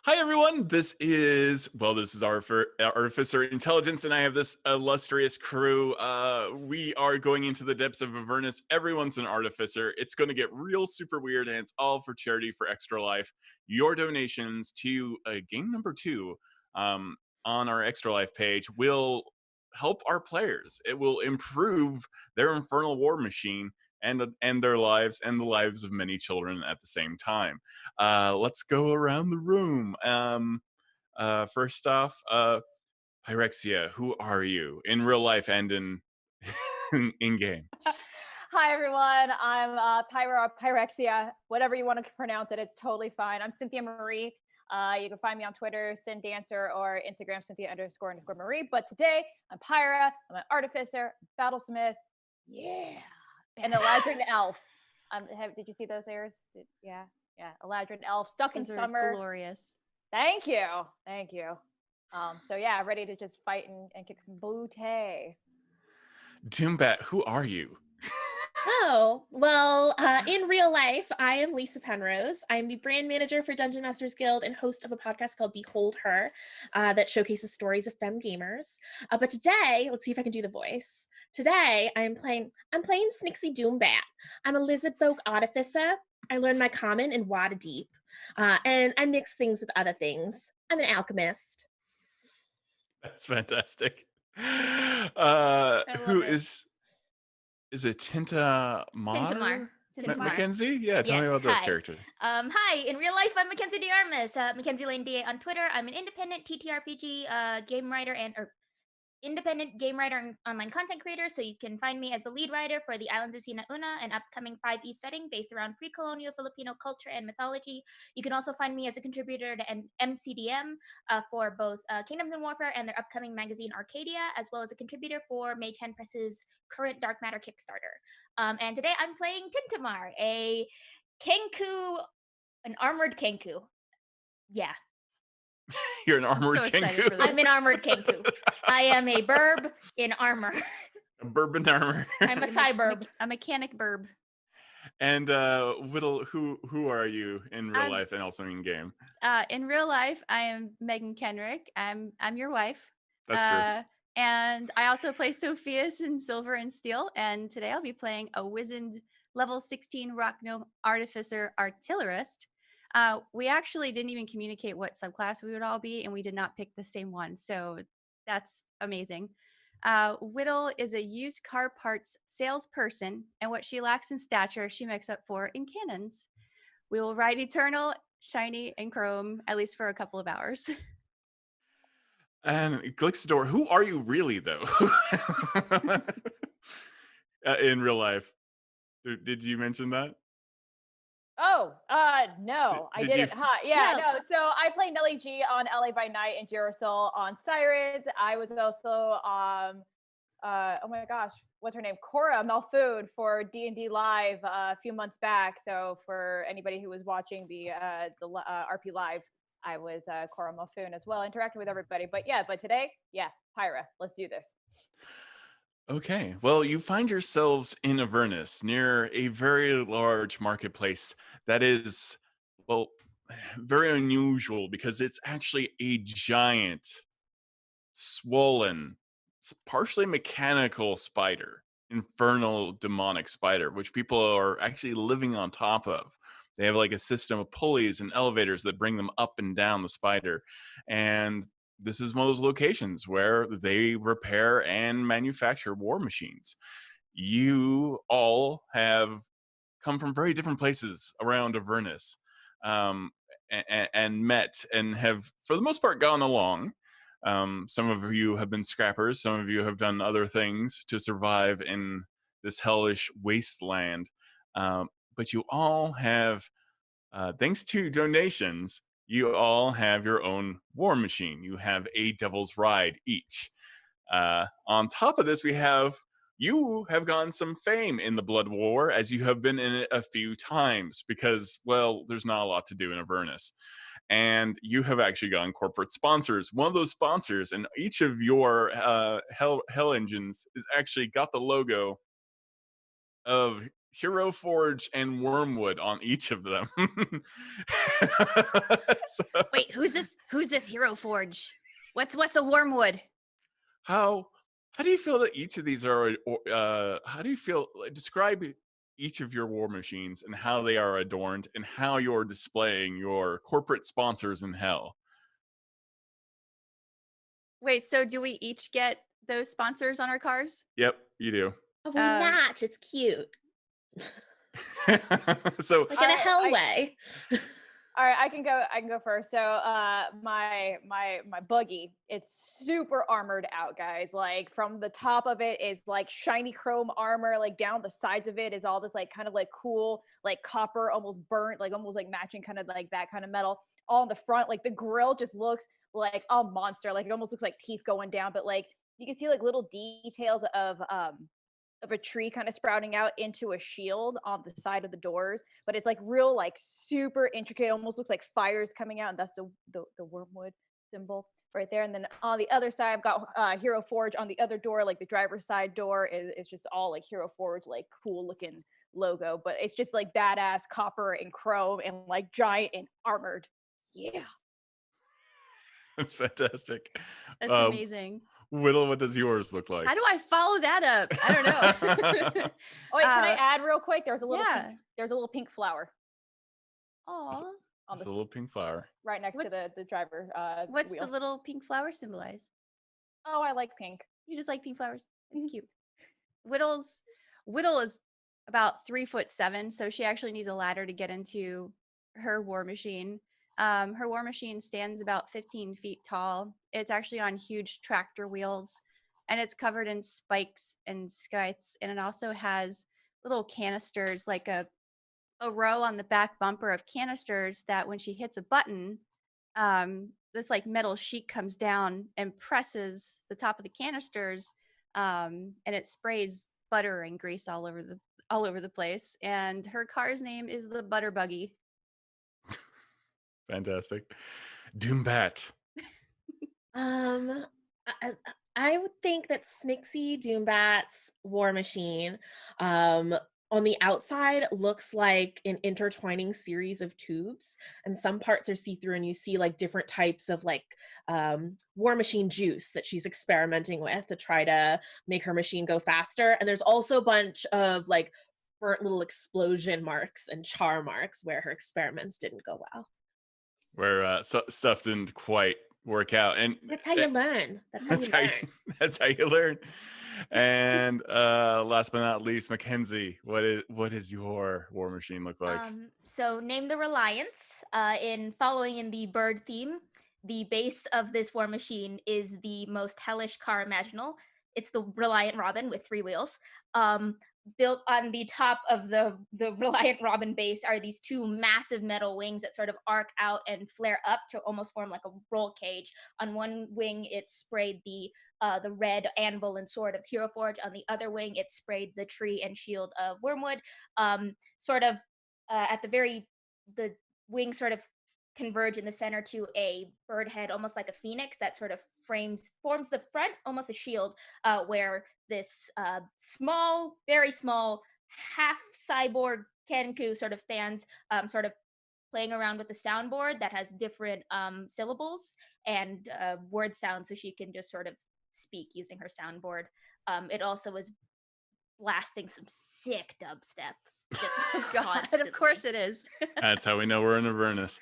Hi, everyone. This is our Artificer Intelligence, and I have this illustrious crew. We are going into the depths of Avernus. Everyone's an artificer. It's going to get real super weird, and it's all for charity for Extra Life. Your donations to game number 2 on our Extra Life page will help our players. It will improve their infernal war machine and their lives and the lives of many children at the same time. Let's go around the room. First off, Pyrexia, who are you in real life and in game? Hi, everyone. I'm Pyra, Pyrexia, whatever you want to pronounce it. It's totally fine. I'm Cynthia Marie. You can find me on Twitter, CynDancer, or Instagram, Cynthia__Marie. But today, I'm Pyra. I'm an artificer, battlesmith. Yeah. An Eladrin elf. Did you see those airs? Yeah. Eladrin elf stuck Those in summer. Glorious. Thank you. So yeah, ready to just fight and kick some booty. Doombat, who are you? Oh, well, in real life, I am Lysa Penrose. I'm the brand manager for Dungeon Masters Guild and host of a podcast called Behold Her that showcases stories of femme gamers. But today, let's see if I can do the voice. Today, I'm playing Snixie Doombat. I'm a lizard folk artificer. I learned my common in Waterdeep, and I mix things with other things. I'm an alchemist. That's fantastic. Who is it Tintamar? Makenzie? Yeah, tell me about those characters. Hi, in real life, I'm Makenzie De Armas, Makenzie Lane DA on Twitter. I'm an independent TTRPG game writer and online content creator, so you can find me as the lead writer for the Islands of Sina Una, an upcoming 5e setting based around pre-colonial Filipino culture and mythology. You can also find me as a contributor to MCDM for both Kingdoms and Warfare and their upcoming magazine Arcadia, as well as a contributor for May 10 Press's current Dark Matter Kickstarter. And today I'm playing Tintamar, an armored Kenku. Yeah. You're an armored Kenku. I'm an armored Kenku. I am a burb in armor. A burb in armor. I'm a cyberb. A mechanic burb. And Whittle, who are you in real life and also in game? In real life, I am Meagan Kenreck. I'm your wife. That's true. And I also play Sophias in Silver and Steel. And today I'll be playing a wizened level 16 Rock Gnome Artificer Artillerist. We actually didn't even communicate what subclass we would all be, and we did not pick the same one. So that's amazing. Whittle is a used car parts salesperson, and what she lacks in stature, she makes up for in cannons. We will ride eternal, shiny, and chrome, at least for a couple of hours. And Glixador, who are you really, though? In real life. Did you mention that? Oh, no, I didn't. No. So I play Nelly G on LA by Night and Girasol on Sirens. I was also, oh my gosh, what's her name? Cora Malfood for D&D Live a few months back. So for anybody who was watching the RP Live, I was Cora Malfoon as well, interacting with everybody. But today, Pyra, let's do this. Okay, well, you find yourselves in Avernus near a very large marketplace that is, well, very unusual because it's actually a giant, swollen, partially mechanical spider, infernal demonic spider, which people are actually living on top of. They have like a system of pulleys and elevators that bring them up and down the spider. And this is one of those locations where they repair and manufacture war machines. You all have come from very different places around Avernus, and met and have, for the most part, gone along. Some of you have been scrappers. Some of you have done other things to survive in this hellish wasteland. But you all have, thanks to donations, you all have your own war machine. You have a Devil's Ride each. On top of this, you have gotten some fame in the Blood War, as you have been in it a few times, because, well, there's not a lot to do in Avernus. And you have actually gotten corporate sponsors. One of those sponsors, and each of your Hell Engines is actually got the logo of Hero Forge and Wormwood on each of them. Wait, who's this Hero Forge? What's a Wormwood? How do you feel that each of these are? How do you feel? Describe each of your war machines and how they are adorned and how you're displaying your corporate sponsors in hell. Wait, so do we each get those sponsors on our cars? Yep, you do. Oh, we match. It's cute. So like in a hell way. All right, I can go first. So my buggy, it's super armored out, guys. Like from the top of it is like shiny chrome armor, like down the sides of it is all this like kind of like cool, like copper, almost burnt, like almost like matching kind of like that kind of metal. All in the front, like the grill just looks like a monster. Like it almost looks like teeth going down, but like you can see like little details of a tree kind of sprouting out into a shield on the side of the doors, but it's like real, like super intricate, almost looks like fires coming out, and that's the wormwood symbol right there. And then on the other side, I've got Hero Forge on the other door, like the driver's side door is just all like Hero Forge, like cool looking logo, but it's just like badass copper and chrome and like giant and armored. Yeah. That's fantastic. That's amazing. Whittle, what does yours look like? How do I follow that up? I don't know. Oh wait, can I add real quick? There's a little pink flower. Oh, there's a little pink flower right next to the driver. What's wheel. the little pink flower symbolize? Oh, I like pink. You just like pink flowers. It's cute. Whittle is about 3'7", so she actually needs a ladder to get into her war machine. Her war machine stands about 15 feet tall. It's actually on huge tractor wheels, and it's covered in spikes and scythes, and it also has little canisters, like a row on the back bumper of canisters that when she hits a button, this like metal sheet comes down and presses the top of the canisters, and it sprays butter and grease all over the place. And her car's name is the Butter Buggy. Fantastic. Doombat. I would think that Snixie Doombat's war machine on the outside looks like an intertwining series of tubes, and some parts are see-through, and you see like different types of like war machine juice that she's experimenting with to try to make her machine go faster. And there's also a bunch of like burnt little explosion marks and char marks where her experiments didn't go well. Where stuff didn't quite work out, and that's how you learn. That's how you learn. And last but not least, Makenzie, what is your war machine look like? So name the Reliance. In following in the bird theme, the base of this war machine is the most hellish car imaginable. It's the Reliant Robin with 3 wheels. Built on the top of the Reliant Robin base are these 2 massive metal wings that sort of arc out and flare up to almost form like a roll cage. On one wing, it sprayed the red anvil and sword of Hero Forge. On the other wing, it sprayed the tree and shield of Wormwood. At the wings sort of converge in the center to a bird head, almost like a phoenix, that sort of forms the front, almost a shield, where this very small half cyborg Kenku sort of stands, sort of playing around with the soundboard that has different syllables and word sounds, so she can just sort of speak using her soundboard. It also is blasting some sick dubstep. God, of course it is. That's how we know we're in Avernus.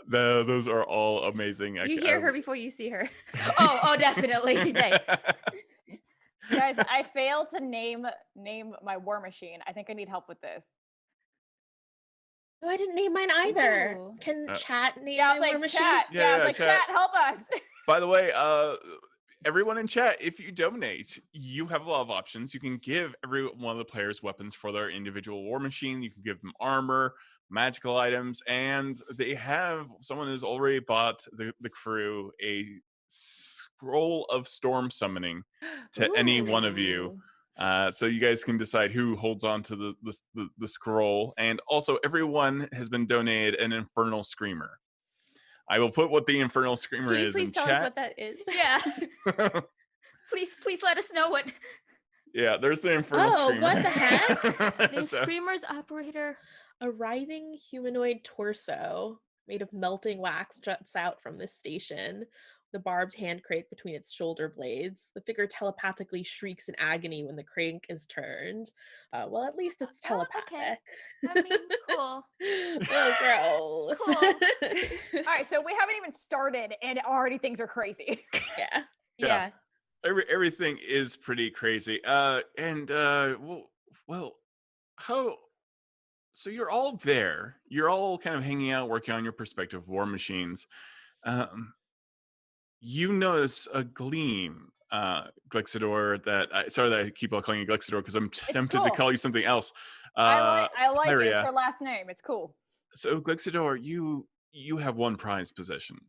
Those are all amazing. You hear her before you see her. oh, definitely. Guys, I failed to name my war machine. I think I need help with this. Oh, I didn't name mine either. Ooh. Can chat name my war machine? Chat, help us. By the way, everyone in chat, if you donate, you have a lot of options. You can give every one of the players weapons for their individual war machine. You can give them armor, magical items, and someone has already bought the crew a scroll of storm summoning to any one of you. So you guys can decide who holds on to the scroll. And also, everyone has been donated an Infernal Screamer. I will put what the Infernal Screamer is in chat. Please tell us what that is. Yeah. Please let us know what. Yeah, there's the Infernal Screamer. What the heck? The Screamer's operator. Arriving humanoid torso made of melting wax juts out from this station. The barbed hand crank between its shoulder blades. The figure telepathically shrieks in agony when the crank is turned. Well, at least it's telepathic. Okay. I mean, cool. Oh, gross. Cool. All right, so we haven't even started, and already things are crazy. Yeah. Everything is pretty crazy. Well, how? So you're all there. You're all kind of hanging out, working on your perspective war machines. You notice a gleam, Glixador. Sorry that I keep on calling you Glixador because I'm tempted to call you something else. I like it. Hyria. It's her last name. It's cool. So Glixador, you have one prized possession.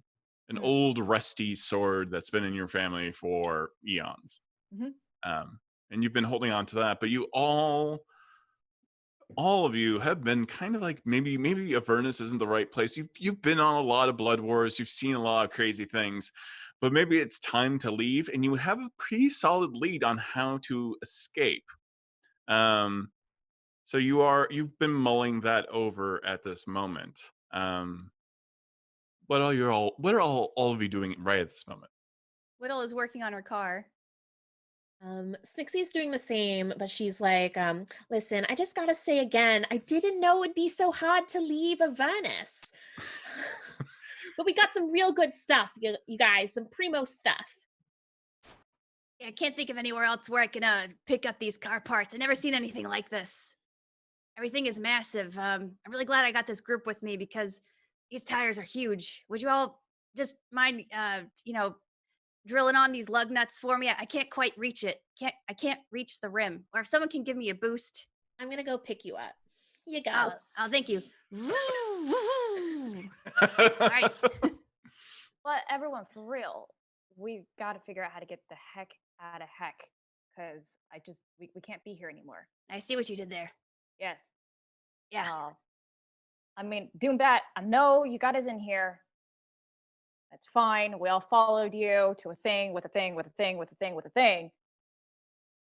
An old rusty sword that's been in your family for eons. And you've been holding on to that, but you all of you have been kind of like maybe Avernus isn't the right place. You've been on a lot of blood wars, you've seen a lot of crazy things, but maybe it's time to leave, and you have a pretty solid lead on how to escape. So you've been mulling that over at this moment. What are all of you doing right at this moment? Whittle is working on her car. Snixie's doing the same, but she's like, listen, I just gotta say again, I didn't know it'd be so hard to leave Avernus. But we got some real good stuff, you guys, some primo stuff. Yeah, I can't think of anywhere else where I can pick up these car parts. I've never seen anything like this. Everything is massive. I'm really glad I got this group with me because these tires are huge. Would you all just mind, drilling on these lug nuts for me? I can't quite reach it. I can't reach the rim. Or if someone can give me a boost. I'm gonna go pick you up. Here you go. Oh, thank you. All right. But everyone, for real, we got to figure out how to get the heck out of heck, because we can't be here anymore. I see what you did there. Yes. Yeah. I mean, Doombat, I know you got us in here. That's fine. We all followed you to a thing with a thing with a thing with a thing with a thing.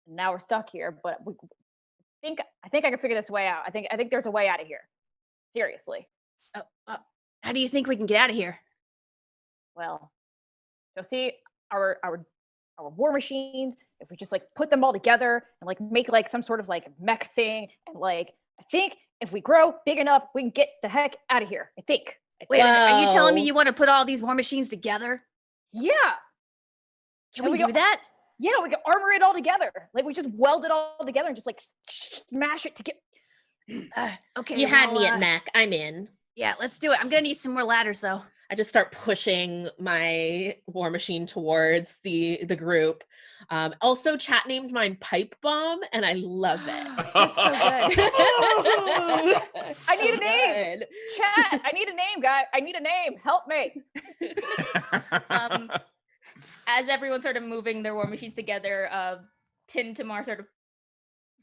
And now we're stuck here, but I think I can figure this way out. I think there's a way out of here. Seriously. How do you think we can get out of here? Well, so see our war machines, if we just like put them all together and like make like some sort of like mech thing, and like I think if we grow big enough, we can get the heck out of here. I think. Wait, are you telling me you want to put all these war machines together? Yeah. Can we do that? Yeah, we can armor it all together. Like we just weld it all together and just like smash it together. Okay. You had me at mech. I'm in. Yeah, let's do it. I'm gonna need some more ladders though. I just start pushing my war machine towards the group. Also, chat named mine Pipe Bomb, and I love it. That's so good. I need a name. Chat, I need a name, guy. I need a name. Help me. As everyone's sort of moving their war machines together, Tin Tamar sort of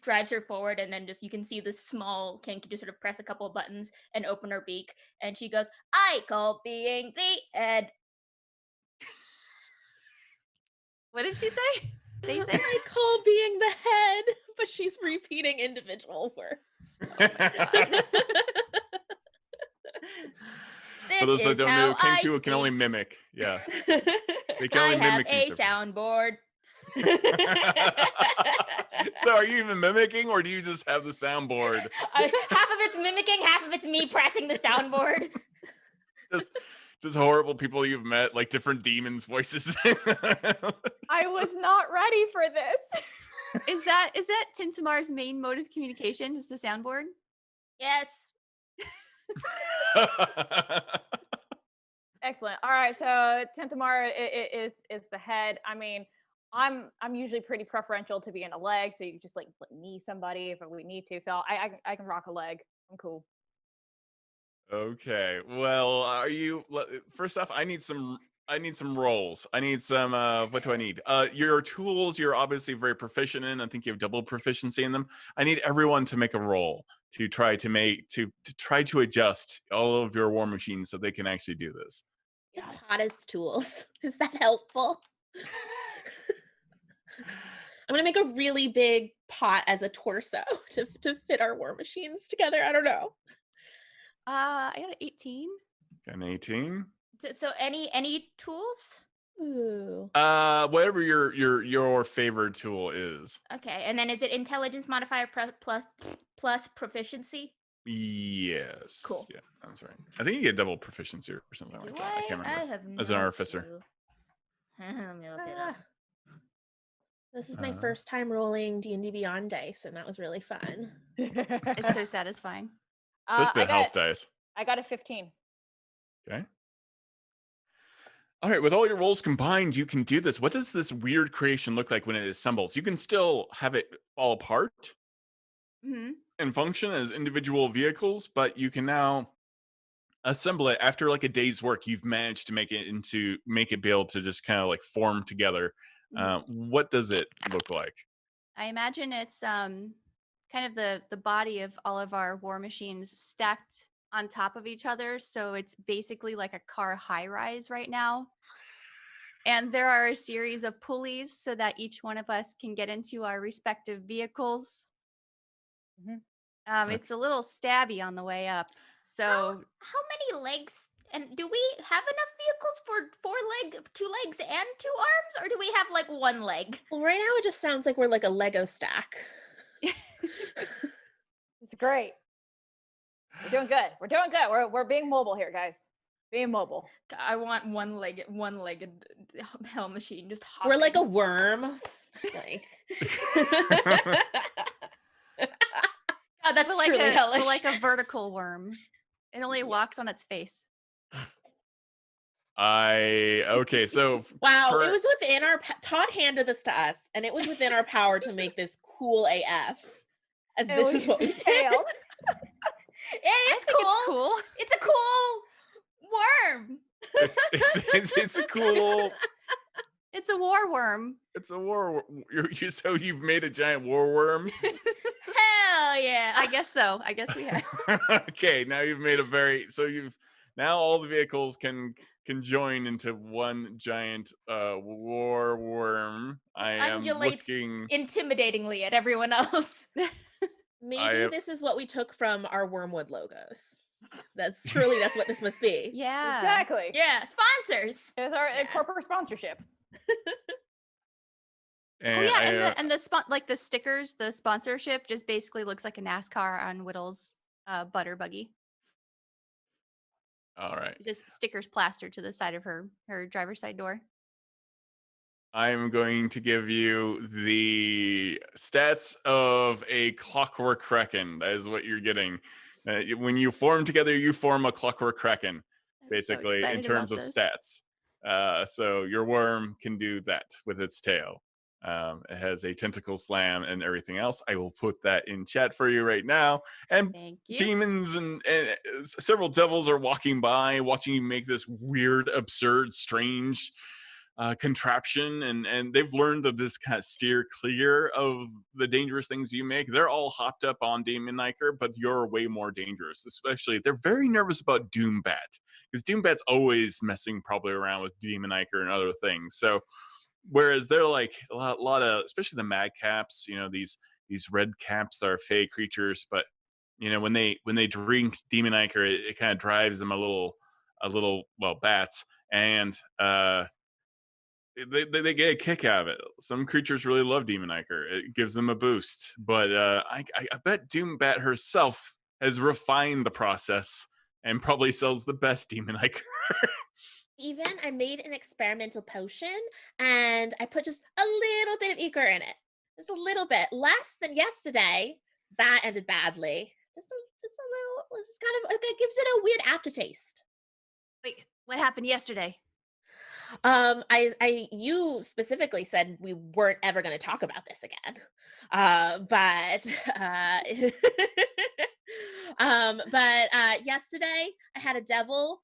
drives her forward, and then just you can see this small Kinky just sort of press a couple of buttons and open her beak, and she goes, "I call being the head." What did she say? I call being the head, but she's repeating individual words. For those that don't know, Kenku can only mimic. Yeah. They can only mimic I have a soundboard. So are you even mimicking, or do you just have the soundboard? Half of it's mimicking, half of it's me pressing the soundboard. Just horrible people you've met, like different demons' voices. I was not ready for this. Is that Tintamar's main mode of communication? Is the soundboard? Yes. Excellent. All right, so Tintamar is the head. I mean, I'm usually pretty preferential to be in a leg, so you can just like knee somebody if we need to. So I can rock a leg. I'm cool. Okay. Well, first off, I need some rolls. I need some what do I need? Your tools you're obviously very proficient in. I think you have double proficiency in them. I need everyone to make a roll to try to adjust all of your war machines so they can actually do this. The hottest tools. Is that helpful? I'm gonna make a really big pot as a torso to fit our war machines together. I don't know. I got an 18. An 18. So any tools? Ooh. Whatever your favorite tool is. Okay, and then is it intelligence modifier plus proficiency? Yes. Cool. Yeah, I'm sorry. I think you get double proficiency or something like that. I can't remember. I have no As an artificer. clue. Let me look it up. This is my first time rolling D&D Beyond dice, and that was really fun. It's so satisfying. So it's the health dice. I got a 15. Okay. All right, with all your rolls combined, you can do this. What does this weird creation look like when it assembles? You can still have it fall apart and function as individual vehicles, but you can now assemble it after like a day's work. You've managed to make it be able to just kind of like form together. What does it look like? I imagine it's kind of the body of all of our war machines stacked on top of each other. So it's basically like a car high rise right now. And there are a series of pulleys so that each one of us can get into our respective vehicles. It's a little stabby on the way up. So how many legs? And do we have enough vehicles for 2 legs and 2 arms, or do we have like 1 leg? Well, right now it just sounds like we're like a Lego stack. It's great. We're doing good. We're doing good. We're being mobile here, guys. Being mobile. I want one-legged hell machine just hopping. We're like a worm. Just like God, that's we're truly hellish. we're like a vertical worm. It only walks on its face. Okay, so wow, it was within our Todd handed this to us, and it was within our power to make this cool AF. And this is what we did. It's cool. It's a cool worm. It's a cool. It's a war worm. It's a war. So you've made a giant war worm. Hell yeah! I guess so. I guess we have. Okay, now you've made now all the vehicles can join into one giant war worm. I am looking intimidatingly at everyone else. Maybe this is what we took from our Wormwood logos. That's what this must be. Yeah. Exactly. Yeah, sponsors. There's our corporate sponsorship. And the stickers, the sponsorship just basically looks like a NASCAR on Whittle's butter buggy. All right. Just stickers plastered to the side of her driver's side door. I'm going to give you the stats of a clockwork kraken. That is what you're getting. When you form together, you form a clockwork kraken, basically, in terms of stats. So your worm can do that with its tail. It has a tentacle slam and everything else. I will put that in chat for you right now. And demons and several devils are walking by, watching you make this weird, absurd, strange contraption, and they've learned to just kind of steer clear of the dangerous things you make. They're all hopped up on Demoniker, but you're way more dangerous. Especially, they're very nervous about Doombat, because Doombat's always messing probably around with Demoniker and other things. So whereas they're like a lot of, especially the mad caps, these red caps that are fey creatures, but when they drink Demoniker, it kind of drives them a little bats, and they get a kick out of it. Some creatures really love Demoniker. It gives them a boost. But I bet Doombat herself has refined the process and probably sells the best Demoniker. Even I made an experimental potion, and I put just a little bit of Ichor in it. Just a little bit. Less than yesterday. That ended badly. Just a little. It was kind of, it gives it a weird aftertaste. Wait, what happened yesterday? You specifically said we weren't ever going to talk about this again. But yesterday I had a devil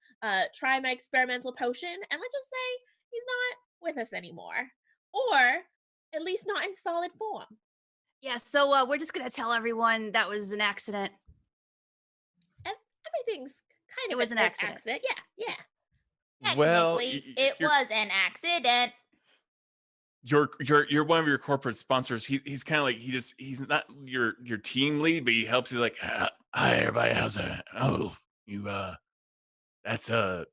try my experimental potion, and let's just say he's not with us anymore, or at least not in solid form. Yeah, so we're just gonna tell everyone that was an accident. Everything's kind of it was an accident. Yeah. Technically, it was an accident. you're one of your corporate sponsors. He's kind of like he's not your team lead, but he helps. He's like, hi everybody, how's it? Oh, you that's is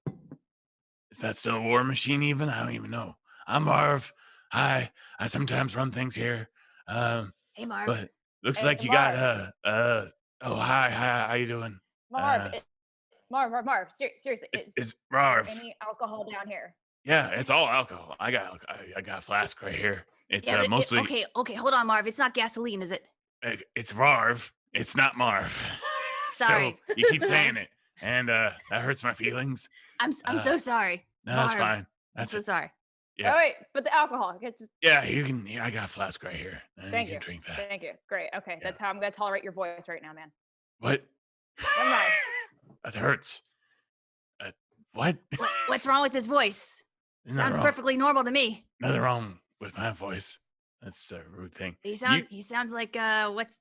that still a war machine? Even I don't even know. I'm Marv. Hi, I sometimes run things here. Hey, Marv. But looks Hey, like you Marv. got oh hi, how you doing? Marv, Marv. Seriously, Is Marv? there any alcohol down here? Yeah, it's all alcohol. I got a flask right here. It's Yeah, but mostly okay, hold on, Marv. It's not gasoline, is it? it's Marv. It's not Marv. Sorry. So you keep saying it, and that hurts my feelings. I'm so sorry. No, that's Marv, fine. I'm That's so it. sorry. Yeah. Oh, wait, but the alcohol. Yeah, you can. Yeah, I got a flask right here. Thank you you. can drink that. Thank you. Great. Okay, Yeah. that's how I'm gonna tolerate your voice right now, man. What? Never mind. That hurts. What? What's wrong with his voice? Nothing Sounds wrong. perfectly normal to me. Nothing wrong with my voice. That's a rude thing. He sounds like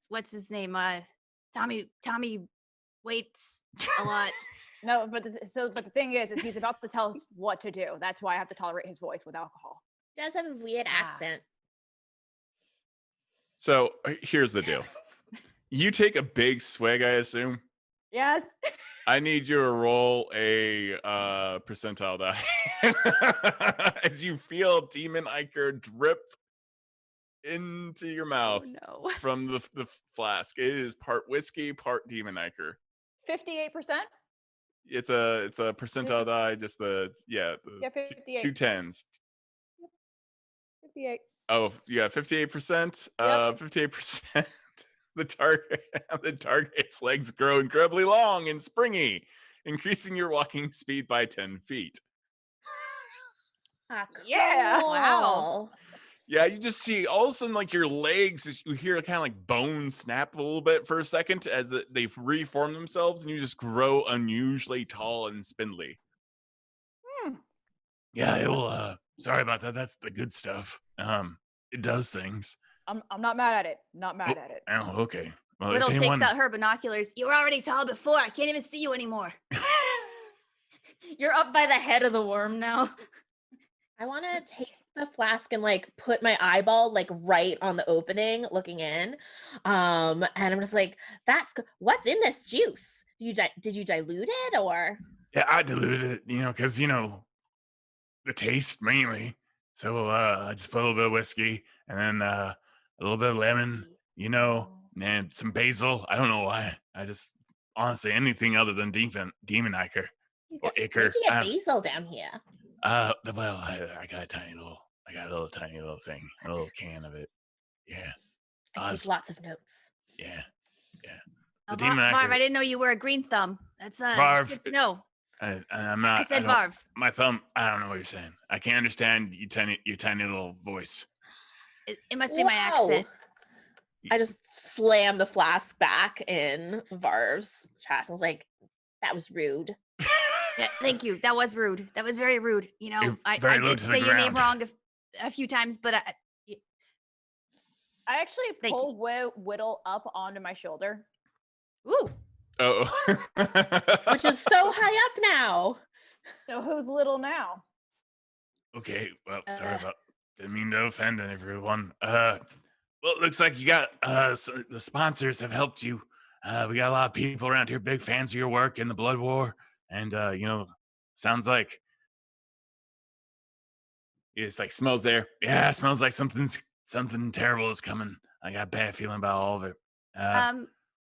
what's his name? Tommy waits a lot. No, but the thing is he's about to tell us what to do. That's why I have to tolerate his voice with alcohol. Does have a weird accent. So here's the deal. You take a big swig, I assume. Yes. I need you to roll a percentile die as you feel demon ichor drip into your mouth Oh, no. from the flask. It is part whiskey, part demon ichor. 58%. It's a percentile die. Just Yeah, the 58. two tens. 58. Oh yeah, 58%. Yep. 58%. The target's legs grow incredibly long and springy, increasing your walking speed by 10 feet. Ah, Yeah. cool. Wow. Yeah, you just see all of a sudden, like your legs, you hear kind of like bones snap a little bit for a second as they reform themselves, and you just grow unusually tall and spindly. Yeah, it'll. Sorry about that. That's the good stuff. It does things. I'm not mad at it. Not mad at it. Oh, okay. Well, Whittle if takes anyone, out her binoculars. You were already tall before. I can't even see you anymore. You're up by the head of the worm now. I want to take the flask and like put my eyeball like right on the opening looking in. And I'm just like, what's in this juice? Did you dilute it or? yeah, I diluted it, because the taste mainly. So I just put a little bit of whiskey and then a little bit of lemon, and some basil. I don't know why. I just honestly anything other than demon ichor or ichor. Where'd you get basil down here? Well, I got a little tiny little thing, a little can of it. Yeah. I take lots of notes. Yeah. Oh, The demon Varv, ichor. I didn't know you were a green thumb. That's Varv. good to know. I'm not. I said don't- Varv. My thumb. I don't know what you're saying. I can't understand your tiny little voice. It must be my Whoa. accent. I just slammed the flask back in Varv's chest. I was like, that was rude. Yeah, thank you. That was rude. That was very rude. You're I very low did to the say your name ground. wrong a few times, but I actually Thank pulled Whittle up onto my shoulder. ooh, Oh. Which is so high up now. So who's little now? Okay. Well, sorry about. Didn't mean to offend everyone. Well, it looks like you got the sponsors have helped you. We got a lot of people around here, big fans of your work in the Blood War, and sounds like it's like smells there. Yeah, it smells like something terrible is coming. I got a bad feeling about all of it.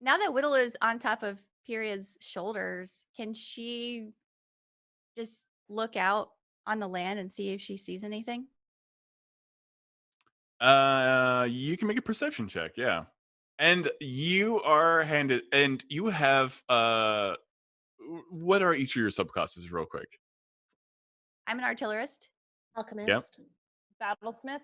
Now that Whittle is on top of Peria's shoulders, can she just look out on the land and see if she sees anything? You can make a perception check, yeah. And you are handed, and you have what are each of your subclasses, real quick? I'm an artillerist. Alchemist. Battlesmith?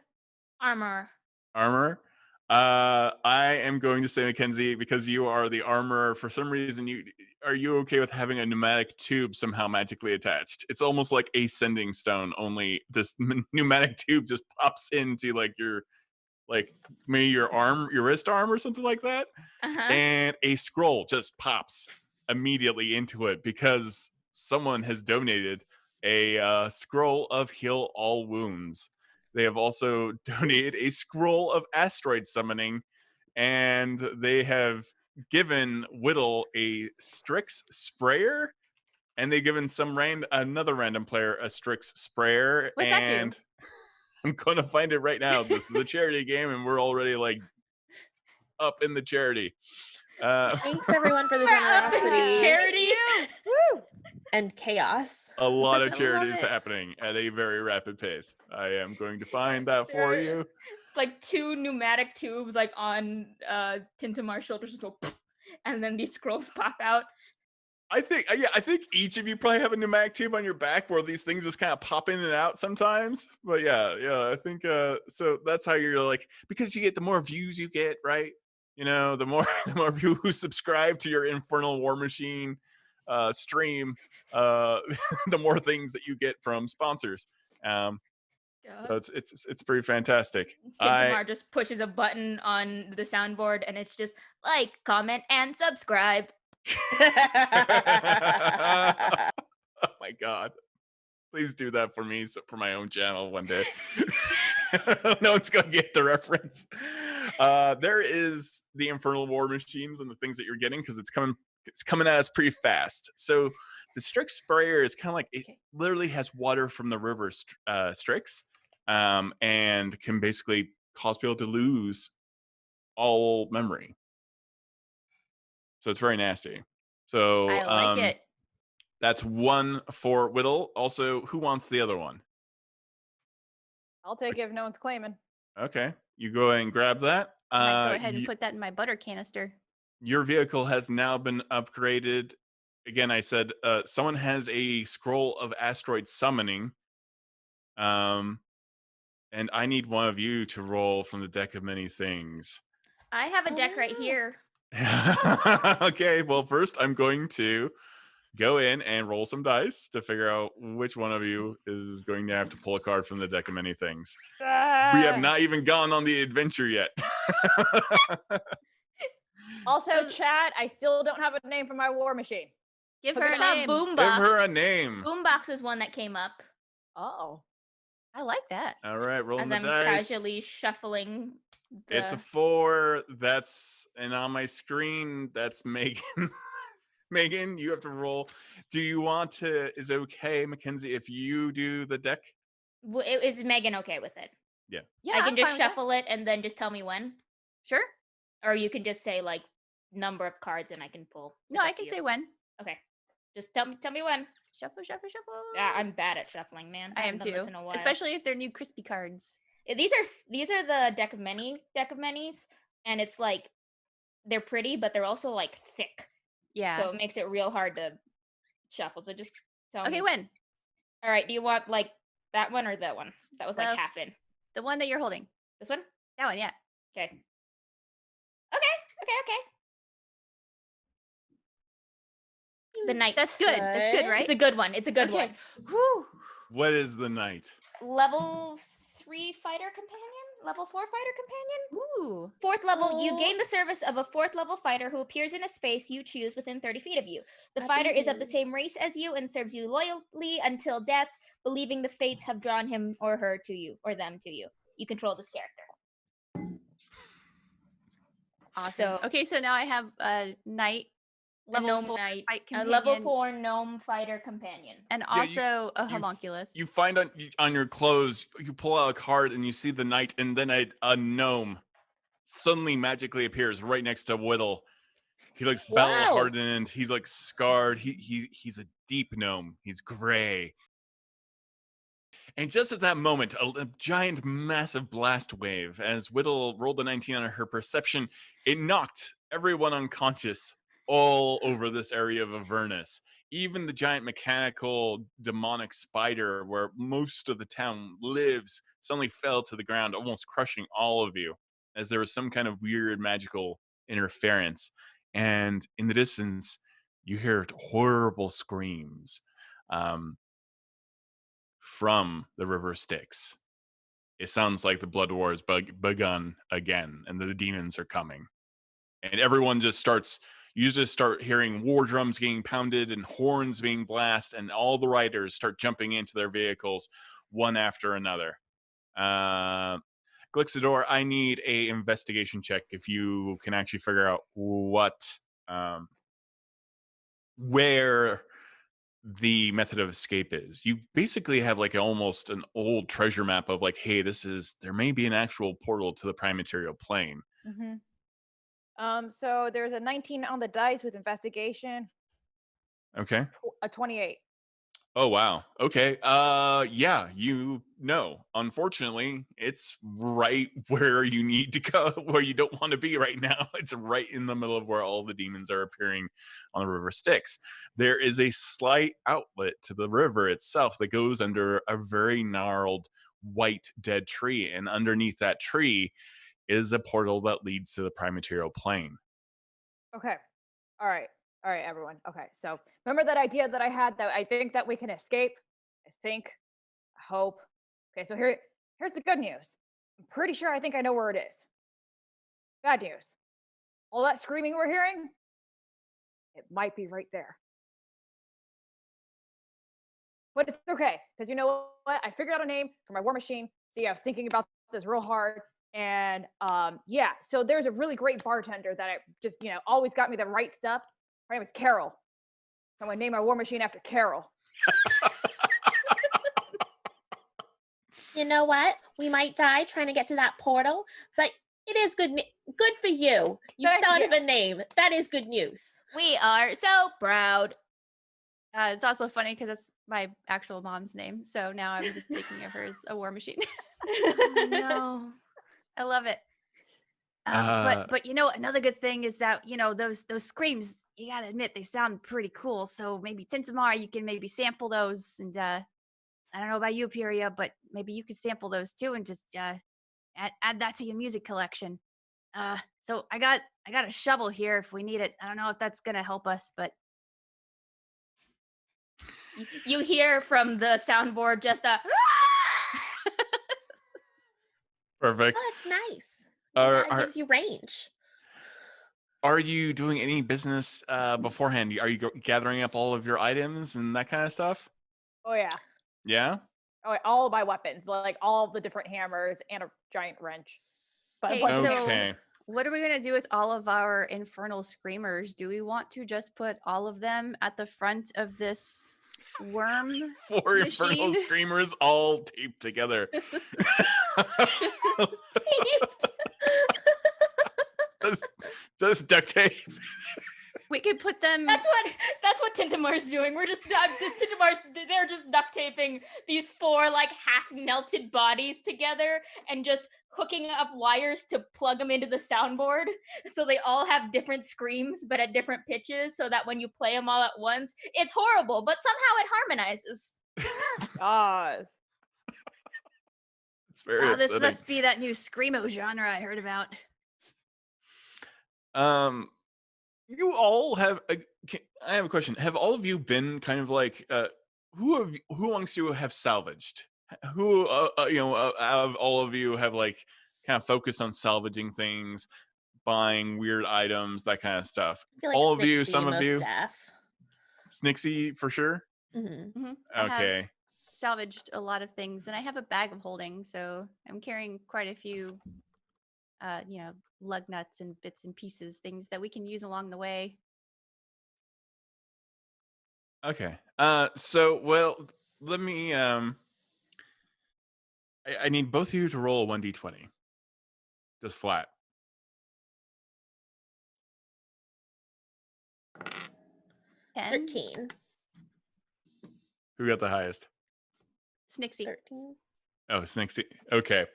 Armor. Armor. I am going to say Makenzie, because you are the armorer. For some reason, are you okay with having a pneumatic tube somehow magically attached? It's almost like a sending stone, only this pneumatic tube just pops into maybe your arm, your wrist arm or something like that. And a scroll just pops immediately into it because someone has donated a scroll of heal all wounds. They have also donated a scroll of asteroid summoning, and they have given Whittle a Strix sprayer, and they've given another random player a Strix sprayer. What's that do? I'm going to find it right now. This is a charity game, and we're already like up in the charity. Thanks everyone for the generosity. Charity. Woo! And chaos. A lot of I love charities it. happening at a very rapid pace. I am going to find that for you. Like 2 pneumatic tubes like on Tintamar's shoulders just go poof, and then these scrolls pop out. I think each of you probably have a pneumatic tube on your back where these things just kind of pop in and out sometimes. But yeah, I think so that's how you're like, because you get the more views you get, right? You know, the more people who subscribe to your Infernal War Machine stream, the more things that you get from sponsors. So it's pretty fantastic. Tintamar just pushes a button on the soundboard and it's just like, comment, and subscribe. Oh my god, please do that for me, for my own channel one day. No one's gonna get the reference. There is the Infernal War Machines and the things that you're getting, because it's coming at us pretty fast. So the Strix sprayer is kind of like, it literally has water from the river Strix, and can basically cause people to lose all memory. So it's very nasty. So I like it. That's one for Whittle. Also, who wants the other one? I'll take it if no one's claiming. Okay, you go ahead and grab that. I might go ahead and put that in my butter canister. Your vehicle has now been upgraded. Again, I said someone has a scroll of asteroid summoning. And I need one of you to roll from the deck of many things. I have a deck right here. Okay, well, first I'm going to go in and roll some dice to figure out which one of you is going to have to pull a card from the deck of many things. We have not even gone on the adventure yet. Also, chat, I still don't have a name for my war machine. Give her I a saw name. Boombox. Give her a name. Boombox is one that came up Oh. I like that. All right, rolling as the I'm dice. casually shuffling. It's a 4. And on my screen, that's Megan. Megan, you have to roll. Do you want to? Is it okay, Makenzie, if you do the deck? Is Megan okay with it? Yeah. Yeah, I can I'm just fine with that. shuffle it and then just tell me when, Sure. or you can just say like number of cards and I can pull. No, It's I up can to say you. when. Okay, just tell me when. Shuffle, shuffle, shuffle. Yeah, I'm bad at shuffling, man. I am haven't done this too. in a while. Especially if they're new crispy cards. These are the deck of manys, and it's like they're pretty, but they're also like thick. Yeah. So it makes it real hard to shuffle. So just tell me. Okay, when? All right. Do you want like that one or that one? That was like Love. half in. The one that you're holding. This one? That one, yeah. Okay. Okay. The knight. That's good. That's good, right? It's a good one. It's a good Okay. one. Whew. What is the knight? Level 3 fighter companion? Level 4 fighter companion? Ooh. 4th level, you Oh. gain the service of a 4th level fighter who appears in a space you choose within 30 feet of you. The fighter is of the same race as you and serves you loyally until death, believing the fates have drawn him or her to you, or them to you. You control this character. Awesome. So- Okay, so now I have a knight, A level gnome 4 knight, fight a level companion, 4 gnome fighter companion. and Yeah, also a homunculus. You find on your clothes, you pull out a card and you see the knight, and then a gnome suddenly magically appears right next to Whittle. He looks battle-hardened. He's like scarred. He's a deep gnome. He's gray. And just at that moment, a giant, massive blast wave, as Whittle rolled a 19 on her perception, it knocked everyone unconscious all over this area of Avernus. Even the giant mechanical demonic spider where most of the town lives suddenly fell to the ground, almost crushing all of you, as there was some kind of weird magical interference. And in the distance, you hear horrible screams from the river Styx. It sounds like the blood war has begun again, and the demons are coming. And everyone just starts, you just start hearing war drums getting pounded and horns being blasted, and all the riders start jumping into their vehicles one after another. Glixador, I need a investigation check if you can actually figure out where the method of escape is. You basically have like almost an old treasure map of like, hey, there may be an actual portal to the prime material plane. So there's a 19 on the dice with investigation. Okay. A 28. Oh wow. Okay. Yeah, unfortunately, it's right where you need to go, where you don't want to be right now. It's right in the middle of where all the demons are appearing on the river Styx. There is a slight outlet to the river itself that goes under a very gnarled white dead tree, and underneath that tree is a portal that leads to the prime material plane. Okay. All right, everyone. Okay, so remember that idea that I had that I think that we can escape? I hope. Okay, so here's the good news. I'm pretty sure I think I know where it is. Bad news. All that screaming we're hearing, it might be right there. But it's okay, because you know what? I figured out a name for my war machine. See, I was thinking about this real hard. And yeah, so there's a really great bartender that I just, always got me the right stuff. Her name is Carol. I'm gonna name my war machine after Carol. You know what? We might die trying to get to that portal, but it is good for you. You thought of a name. That is good news. We are so proud. It's also funny because it's my actual mom's name. So now I'm just thinking of her as a war machine. No. I love it. But another good thing is that those screams, you gotta admit, they sound pretty cool. So maybe Tintamar, you can maybe sample those, and I don't know about you, Pyria, but maybe you could sample those too and just add that to your music collection. So I got a shovel here if we need it. I don't know if that's gonna help us, but you hear from the soundboard just a perfect. Oh, that's nice. That gives you range. Are you doing any business beforehand? Are you gathering up all of your items and that kind of stuff? Oh yeah. Yeah? Oh, all of my weapons, like all the different hammers and a giant wrench. Hey, so what are we gonna do with all of our infernal screamers? Do we want to just put all of them at the front of this worm 4 machine? infernal screamers all taped together. Taped. just duct tape. We could put them. That's what Tintamar's doing. We're just they're just duct taping these 4 like half melted bodies together and just hooking up wires to plug them into the soundboard, so they all have different screams but at different pitches, so that when you play them all at once, it's horrible, but somehow it harmonizes. It's very upsetting. This must be that new screamo genre I heard about. You all have. I have a question. Have all of you been kind of like who amongst you have salvaged? Who out of all of you have like kind of focused on salvaging things, buying weird items, that kind of stuff? Like all of Snixie, you, some of you. Staff. Snixie for sure. Mm-hmm. Okay. I have salvaged a lot of things, and I have a bag of holding, so I'm carrying quite a few lug nuts and bits and pieces, things that we can use along the way. Okay. Let me I need both of you to roll a 1d20. Just flat. 13. Who got the highest? Snixie. 13. Oh, Snixie. Okay.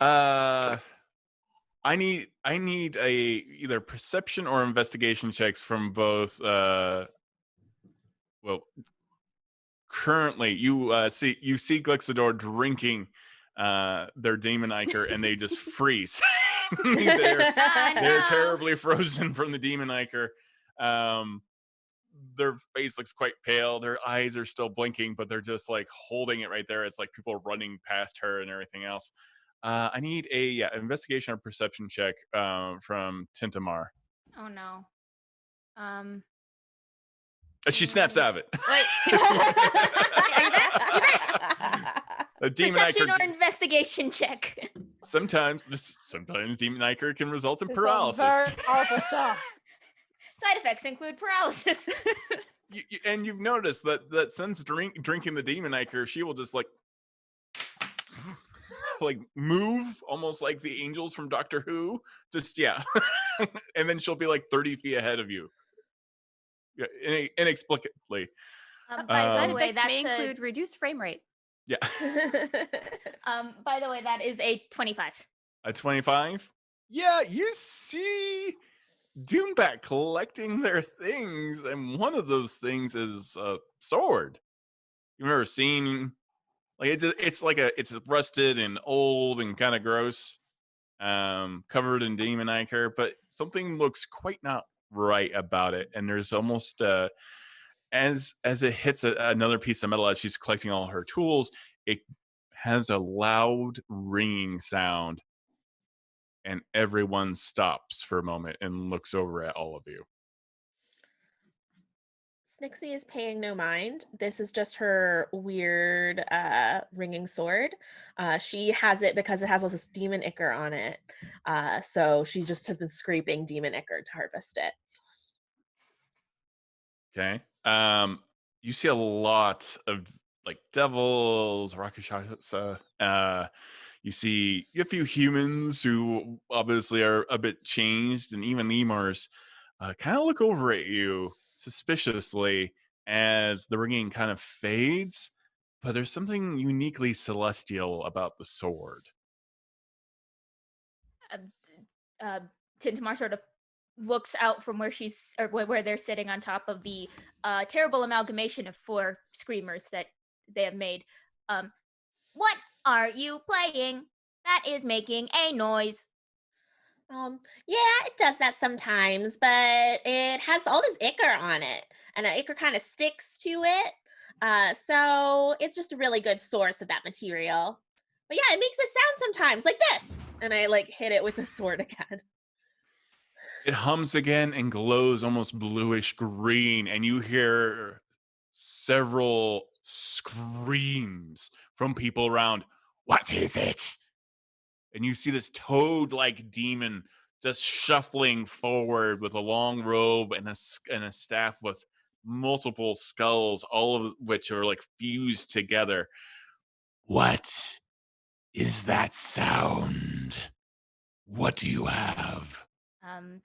I need a either perception or investigation checks from both. Currently you see Glixador drinking their demon ichor, and they just freeze. They're terribly frozen from the demon ichor. Their face looks quite pale. Their eyes are still blinking, but they're just like holding it right there. It's like people are running past her and everything else. I need a investigation or perception check from Tintamar. Oh no. She snaps out of it. Wait. Are you back? A demon Perception ichor, or investigation check. sometimes demon ichor can result in It's paralysis. very powerful stuff. Side effects include paralysis. And you've noticed that since drinking the demon ichor, she will just like move almost like the angels from Doctor Who. Just and then she'll be like 30 feet ahead of you. Yeah, inexplicably. By the way, Effects may include reduced frame rate. Yeah. By the way, that is a 25. A 25? Yeah, you see Doombat collecting their things, and one of those things is a sword. You've ever seen, like, it's rusted and old and kind of gross, covered in demon ichor, but something looks quite not right about it. And there's almost as it hits another piece of metal as she's collecting all her tools, it has a loud ringing sound, and everyone stops for a moment and looks over at all of you. Snixie is paying no mind. This is just her weird ringing sword. She has it because it has all this demon ichor on it. So she just has been scraping demon ichor to harvest it. Okay. You see a lot of like devils, Rakshasa. You see a few humans who obviously are a bit changed, and even lemurs kind of look over at you suspiciously as the ringing kind of fades. But there's something uniquely celestial about the sword. Tintamar sort of looks out from where they're sitting on top of the terrible amalgamation of 4 screamers that they have made. What are you playing? That is making a noise. Yeah, it does that sometimes, but it has all this ichor on it, and the ichor kind of sticks to it. So it's just a really good source of that material. But yeah, it makes a sound sometimes, like this. And I like hit it with the sword again. It hums again and glows almost bluish green, and you hear several screams from people around. What is it? And you see this toad-like demon just shuffling forward with a long robe and a staff with multiple skulls, all of which are like fused together. What is that sound? What do you have?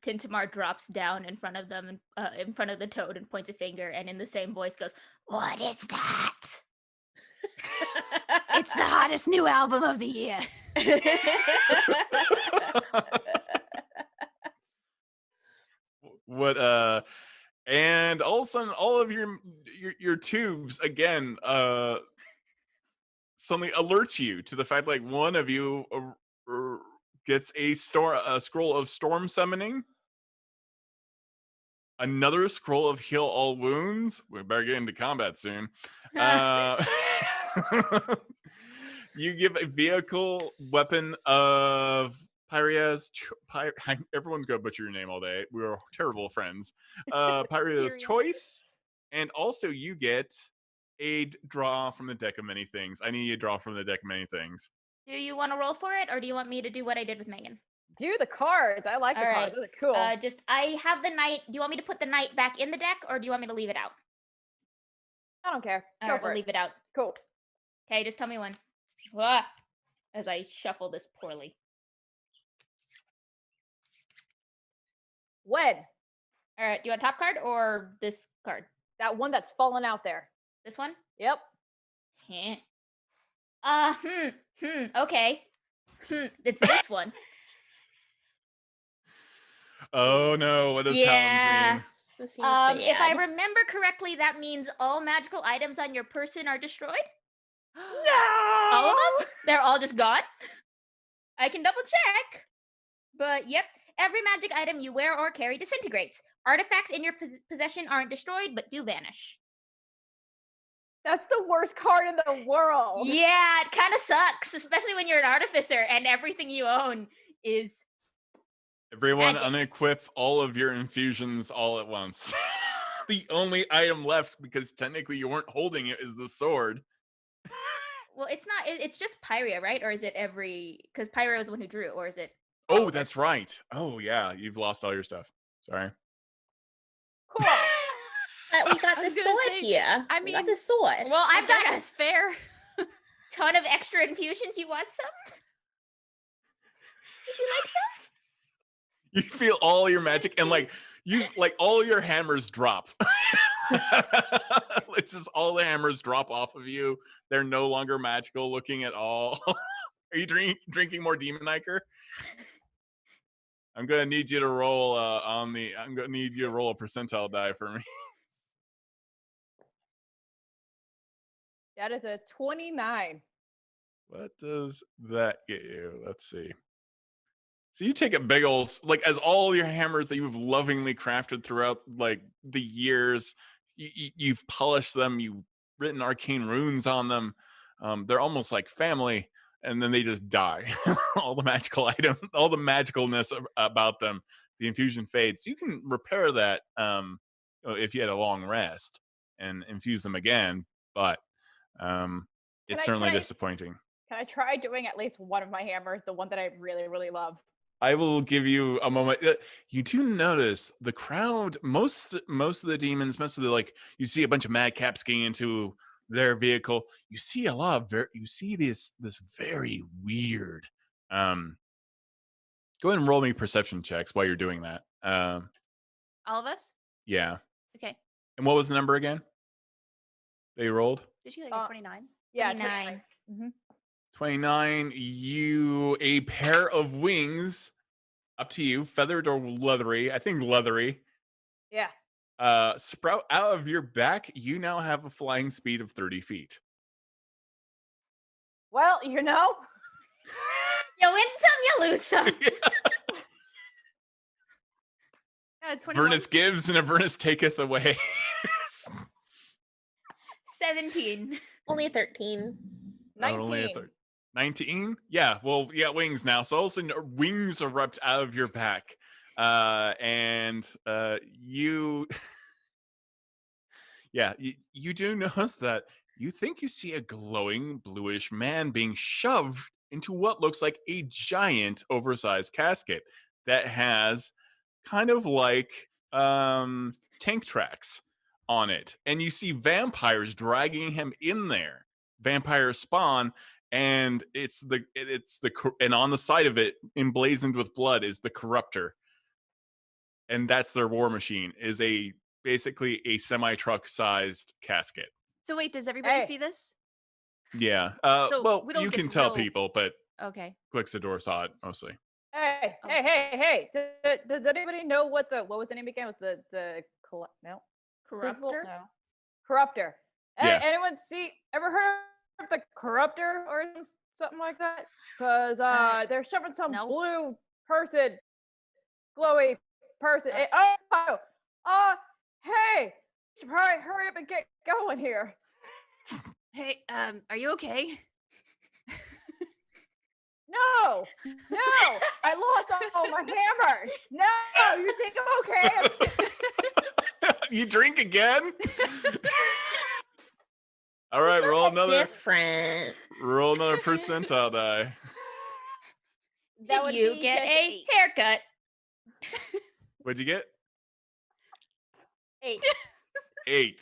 Tintamar drops down in front of them, in front of the toad, and points a finger, and in the same voice goes, "What is that?" It's the hottest new album of the year. What and all of a sudden all of your tubes again suddenly alerts you to the fact like one of you gets a scroll of storm summoning, another scroll of heal all wounds. We better get into combat soon. You give a vehicle weapon of Pyria's everyone's gonna butcher your name all day. We are terrible friends. Pyria's choice, and also you get a draw from the deck of many things. I need you to draw from the deck of many things. Do you want to roll for it, or do you want me to do what I did with Megan? Do the cards. I like the cards. Those are cool. I have the knight. Do you want me to put the knight back in the deck, or do you want me to leave it out? I don't care. Go for it. Leave it out. Cool. Okay, just tell me when. Wah! As I shuffle this poorly. When? All right, do you want top card or this card? That one that's fallen out there. This one? Yep. Okay. It's this one. Oh no, what does sounds mean? If I remember correctly, that means all magical items on your person are destroyed? No! All of them? They're all just gone? I can double check. But yep, every magic item you wear or carry disintegrates. Artifacts in your possession aren't destroyed, but do vanish. That's the worst card in the world. Yeah, it kind of sucks, especially when you're an artificer and everything you own is... Everyone magic. unequip all of your infusions all at once. The only item left, because technically you weren't holding it, is the sword. Well, it's not. It's just Pyria, right? Or is it because Pyria was the one who drew, or is it? Oh, that's right. Oh, yeah. You've lost all your stuff. Sorry. Cool. But we got the sword here. I we mean, got the sword. Well, I've got that's fair. ton of extra infusions. You want some? Would you like some? You feel all your magic and all your hammers drop. It's just all the hammers drop off of you. They're no longer magical looking at all. Are you drinking more Demon Ichor? I'm gonna need you to roll I'm gonna need you to roll a percentile die for me. That is a 29. What does that get you? Let's see. So you take a big old, as all your hammers that you've lovingly crafted throughout the years, you've polished them, you've written arcane runes on them. They're almost like family, and then they just die. All the magical items, all the magicalness about them, the infusion fades. You can repair that if you had a long rest and infuse them again, but it's certainly disappointing. Can I try doing at least one of my hammers, the one that I really, really love? I will give you a moment. You do notice the crowd, most of the demons, most of the you see a bunch of madcaps getting into their vehicle. You see a lot of you see this very weird. Go ahead and roll me perception checks while you're doing that. All of us? Yeah. Okay. And what was the number again? They rolled? Did you get 29? Yeah, 29. 29. You a pair of wings. Up to you, feathered or leathery. I think leathery. Yeah. Sprout out of your back. You now have a flying speed of 30 feet. Well, you win some, you lose some. Avernus gives and Avernus taketh away. 17. Only a 13. 19. Only a 19? Yeah, well, you got wings now. So all of a sudden, wings erupt out of your back. And you... Yeah, you do notice that you think you see a glowing bluish man being shoved into what looks like a giant oversized casket that has kind of tank tracks on it. And you see vampires dragging him in there. Vampires spawn, and and on the side of it, emblazoned with blood, is the Corruptor. And that's their war machine, is basically a semi-truck sized casket. So wait, does everybody see this? Yeah. So well, we don't you get can to tell roll. people, but Okay. Glixador saw it mostly. Hey. Does anybody know what was the name again? With the no? Corruptor? No. Corruptor. Yeah. Anyone ever heard of the Corruptor or something like that? Because they're shoving some blue person, glowy person. Hey, you should probably hurry up and get going here. Hey, are you okay? No, I lost all my hammers. No, you think I'm okay? You drink again? All right, roll another percentile die. Did you get a haircut? What'd you get? 8. 8.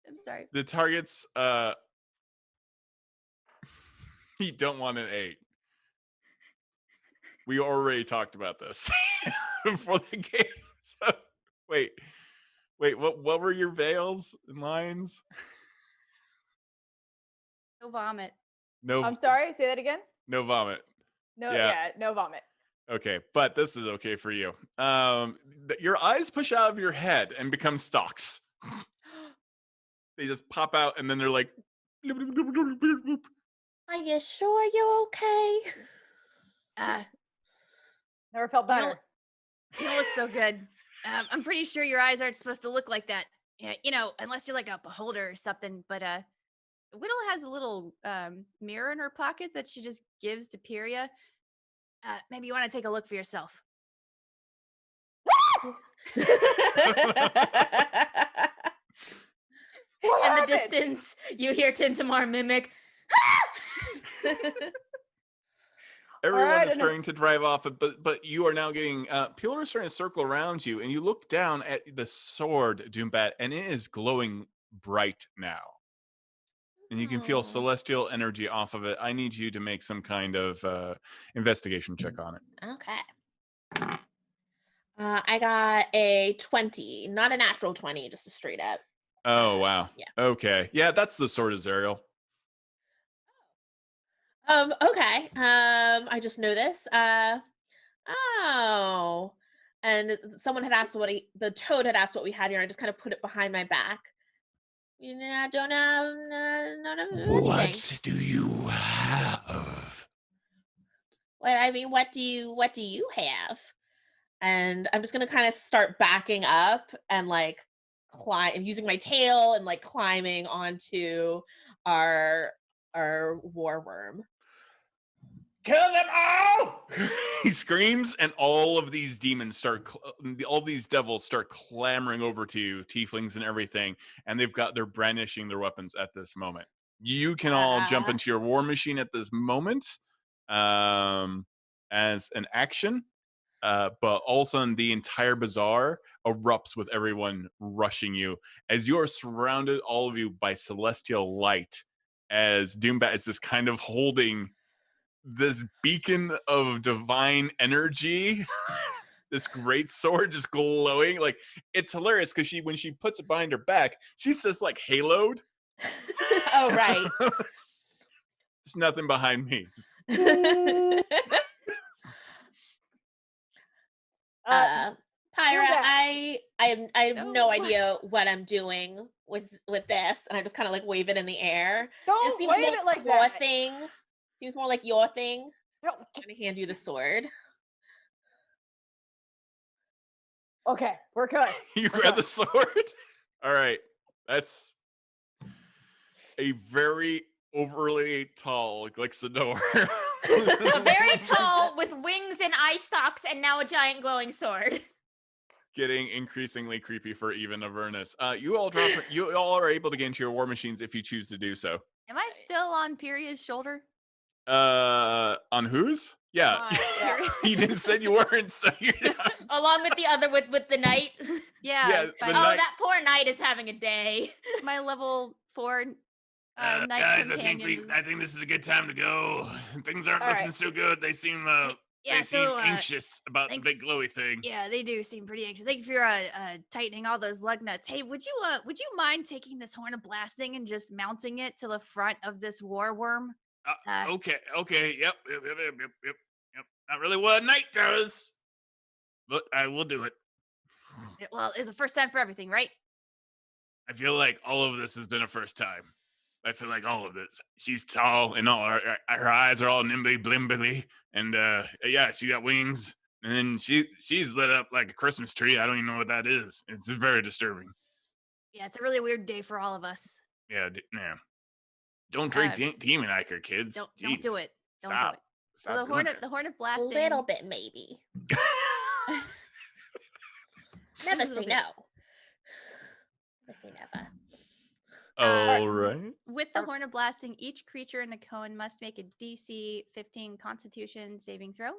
I'm sorry. The targets, you don't want an 8. We already talked about this before the game. So, wait, what were your veils and lines? No vomit. No. I'm sorry, say that again? No vomit. No, Yeah, no vomit. Okay, but this is okay for you. Your eyes push out of your head and become stalks. They just pop out, and then they're like... Are you sure you're okay? Never felt better. You don't look so good. I'm pretty sure your eyes aren't supposed to look like that. Yeah, unless you're like a beholder or something. But Whittle has a little mirror in her pocket that she just gives to Pyria. Maybe you want to take a look for yourself. In the distance, you hear Tintamar mimic. Everyone is starting to drive off, but you are now getting people are starting to circle around you, and you look down at the sword, Doombat, and it is glowing bright now. And you can feel celestial energy off of it. I need you to make some kind of investigation check on it. Okay. I got a 20, not a natural 20, just a straight up. Oh, wow. Yeah. Okay. Yeah, that's the sword of Zerial. Okay. I just know this. Oh. And someone had asked the toad had asked what we had here. I just kind of put it behind my back. You know, I don't have anything. What do you have? What do you have? And I'm just gonna kind of start backing up and like using my tail and like climbing onto our war worm. Kill them all! He screams, and all of these demons all these devils start clamoring over to you, tieflings and everything, and they're brandishing their weapons at this moment. You can all jump into your war machine at this moment as an action, but all of a sudden the entire bazaar erupts with everyone rushing you as you are surrounded, all of you, by celestial light, as Doombat is just kind of holding this beacon of divine energy, this great sword just glowing. Like, it's hilarious because when she puts it behind her back, she's just like haloed. Oh, right. There's nothing behind me. Just... Pyra, I have no idea what I'm doing with this, and I just kind of like wave it in the air. Don't wave it like that. Seems more like your thing. I'm gonna hand you the sword. Okay, we're good. You grab the sword? All right. That's a very overly tall Glixador. Very tall with wings and eye stalks and now a giant glowing sword. Getting increasingly creepy for even Avernus. You all are able to get into your war machines if you choose to do so. Am I still on Peria's shoulder? On whose? Yeah. You didn't say you weren't, so you're not. Along with the other with the knight. Yeah. That poor knight is having a day. My level 4 knight guys, companion. I think this is a good time to go. Things aren't looking so good. They seem anxious about the big glowy thing. Yeah, they do seem pretty anxious. Thank you for tightening all those lug nuts. Hey, would you mind taking this horn of blasting and just mounting it to the front of this war worm? Okay. Yep. Not really what a knight does, but I will do it. Well, it's a first time for everything, right? I feel like all of this has been a first time. I feel like all of this. She's tall, and all her eyes are all nimbly blimbly, and she got wings, and then she's lit up like a Christmas tree. I don't even know what that is. It's very disturbing. Yeah, it's a really weird day for all of us. Yeah. Don't drink demon ichor, kids. Don't do it. Don't Stop. do it. So the horn of blasting. A little bit, maybe. Never say no. Never say never. All right. With the horn of blasting, each creature in the cone must make a DC 15 Constitution saving throw.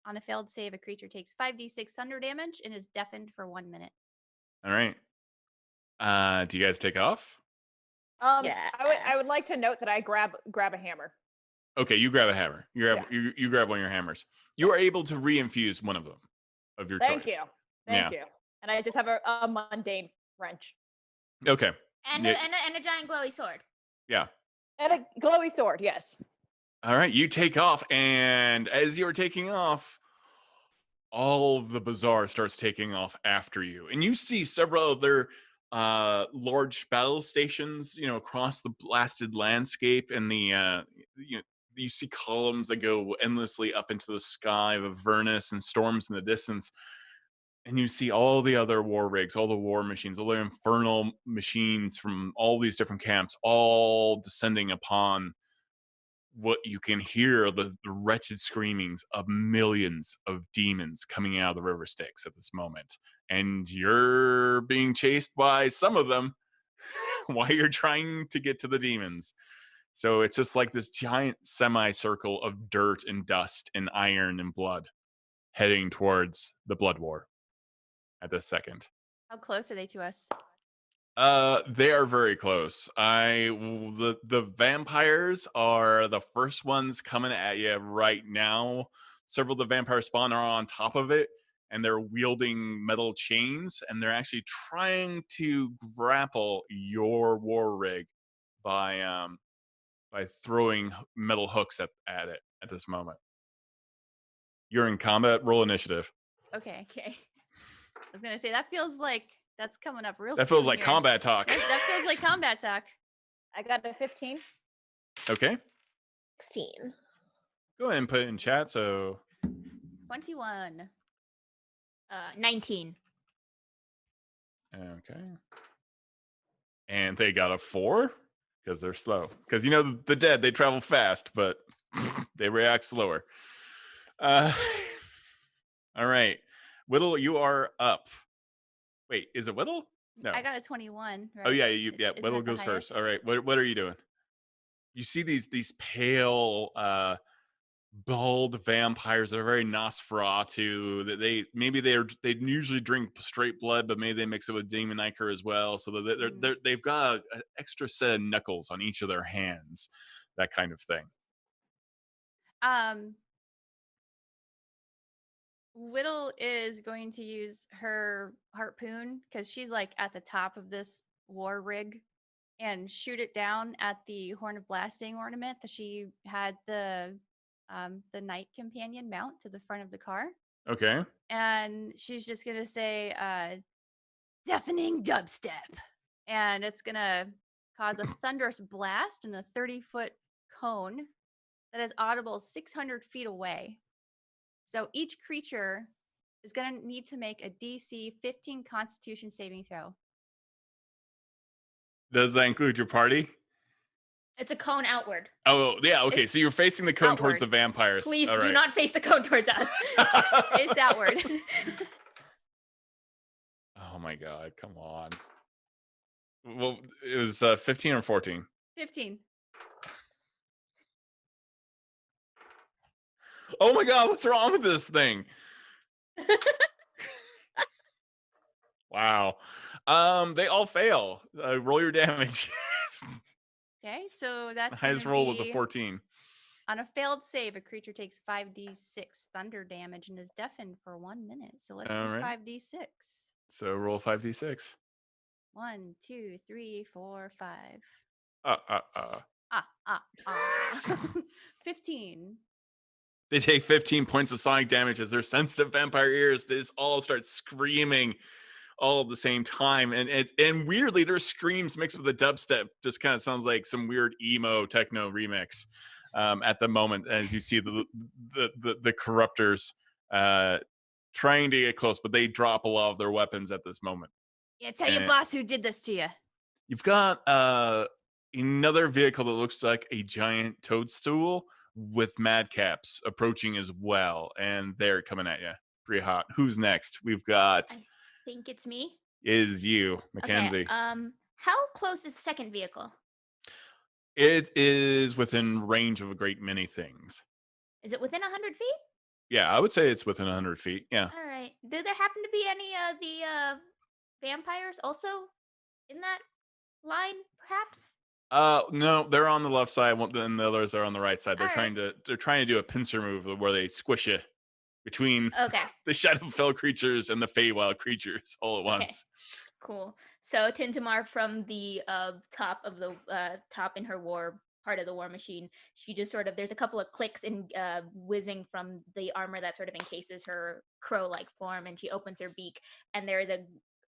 On a failed save, a creature takes 5d6 thunder damage and is deafened for 1 minute. All right. Do you guys take off? Yes. I would like to note that I grab a hammer. Okay, you grab a hammer. You grab one of your hammers. You are able to re-infuse one of them of your choice. Thank you. And I just have a mundane wrench. Okay. And a giant glowy sword. Yeah. And a glowy sword, yes. All right, you take off, and as you're taking off, all of the bazaar starts taking off after you. And you see several other large battle stations, across the blasted landscape, and you see columns that go endlessly up into the sky of Avernus and storms in the distance. And you see all the other war rigs, all the war machines, all the infernal machines from all these different camps, all descending upon what you can hear, the wretched screamings of millions of demons coming out of the river Styx at this moment. And you're being chased by some of them while you're trying to get to the demons. So it's just like this giant semicircle of dirt and dust and iron and blood heading towards the blood war at this second. How close are they to us? They are very close. The vampires are the first ones coming at you right now. Several of the vampire spawn are on top of it, and they're wielding metal chains, and they're actually trying to grapple your war rig by throwing metal hooks at it at this moment. You're in combat. Roll initiative. Okay. I was gonna say that feels like that's coming up real. That feels soon like here. combat talk. That feels like combat talk. I got a 15. Okay. 16. Go ahead and put it in chat. So 21. 19. okay. And they got a 4 because they're slow. Because the dead, they travel fast, but they react slower. All right. Whittle, you are up. Wait, is it Whittle? No. I got a 21. Right? Oh yeah, Isn't Whittle that the goes first. highest? All right. What are you doing? You see these pale bald vampires that are very Nosferatu. That they usually drink straight blood, but maybe they mix it with demon ichor as well. So they've got an extra set of knuckles on each of their hands, that kind of thing. Whittle is going to use her harpoon because she's like at the top of this war rig and shoot it down at the Horn of Blasting ornament that she had the Knight Companion mount to the front of the car. Okay. And she's just gonna say deafening dubstep. And it's gonna cause a thunderous blast in a 30-foot cone that is audible 600 feet away. So each creature is going to need to make a DC 15 Constitution saving throw. Does that include your party? It's a cone outward. Oh, yeah. Okay. So you're facing the cone towards the vampires. Please All do right. not face the cone towards us. It's outward. Oh, my God. Come on. Well, it was 15 or 14? 15. Oh, my God. What's wrong with this thing? Wow. They all fail. Roll your damage. Okay, so that's The highest roll was a 14. On a failed save, a creature takes 5d6 thunder damage and is deafened for 1 minute. So let's do right. 5d6. So roll 5d6. 1, 2, 3, 4, 5. 15. They take 15 points of sonic damage as their sensitive vampire ears just all start screaming all at the same time. And weirdly, their screams mixed with the dubstep just kind of sounds like some weird emo techno remix at the moment, as you see the corruptors trying to get close, but they drop a lot of their weapons at this moment. Yeah, tell your boss who did this to you. You've got another vehicle that looks like a giant toadstool with madcaps approaching as well, and they're coming at you pretty hot. Who's next? We've got. I think it's me. Is you, Makenzie. Okay, how close is the second vehicle? It is within range of a great many things. Is it within 100 feet? Yeah, I would say it's within 100 feet. Yeah. All right. Do there happen to be any of the vampires also in that line, perhaps? No, they're on the left side, and the others are on the right side. They're All they're trying to do a pincer move where they squish you between Okay. the Shadowfell creatures and the Feywild creatures all at once. Cool. So Tintamar from the top in her part of the war machine, she just sort of, there's a couple of clicks and whizzing from the armor that sort of encases her crow-like form, and she opens her beak, and there is a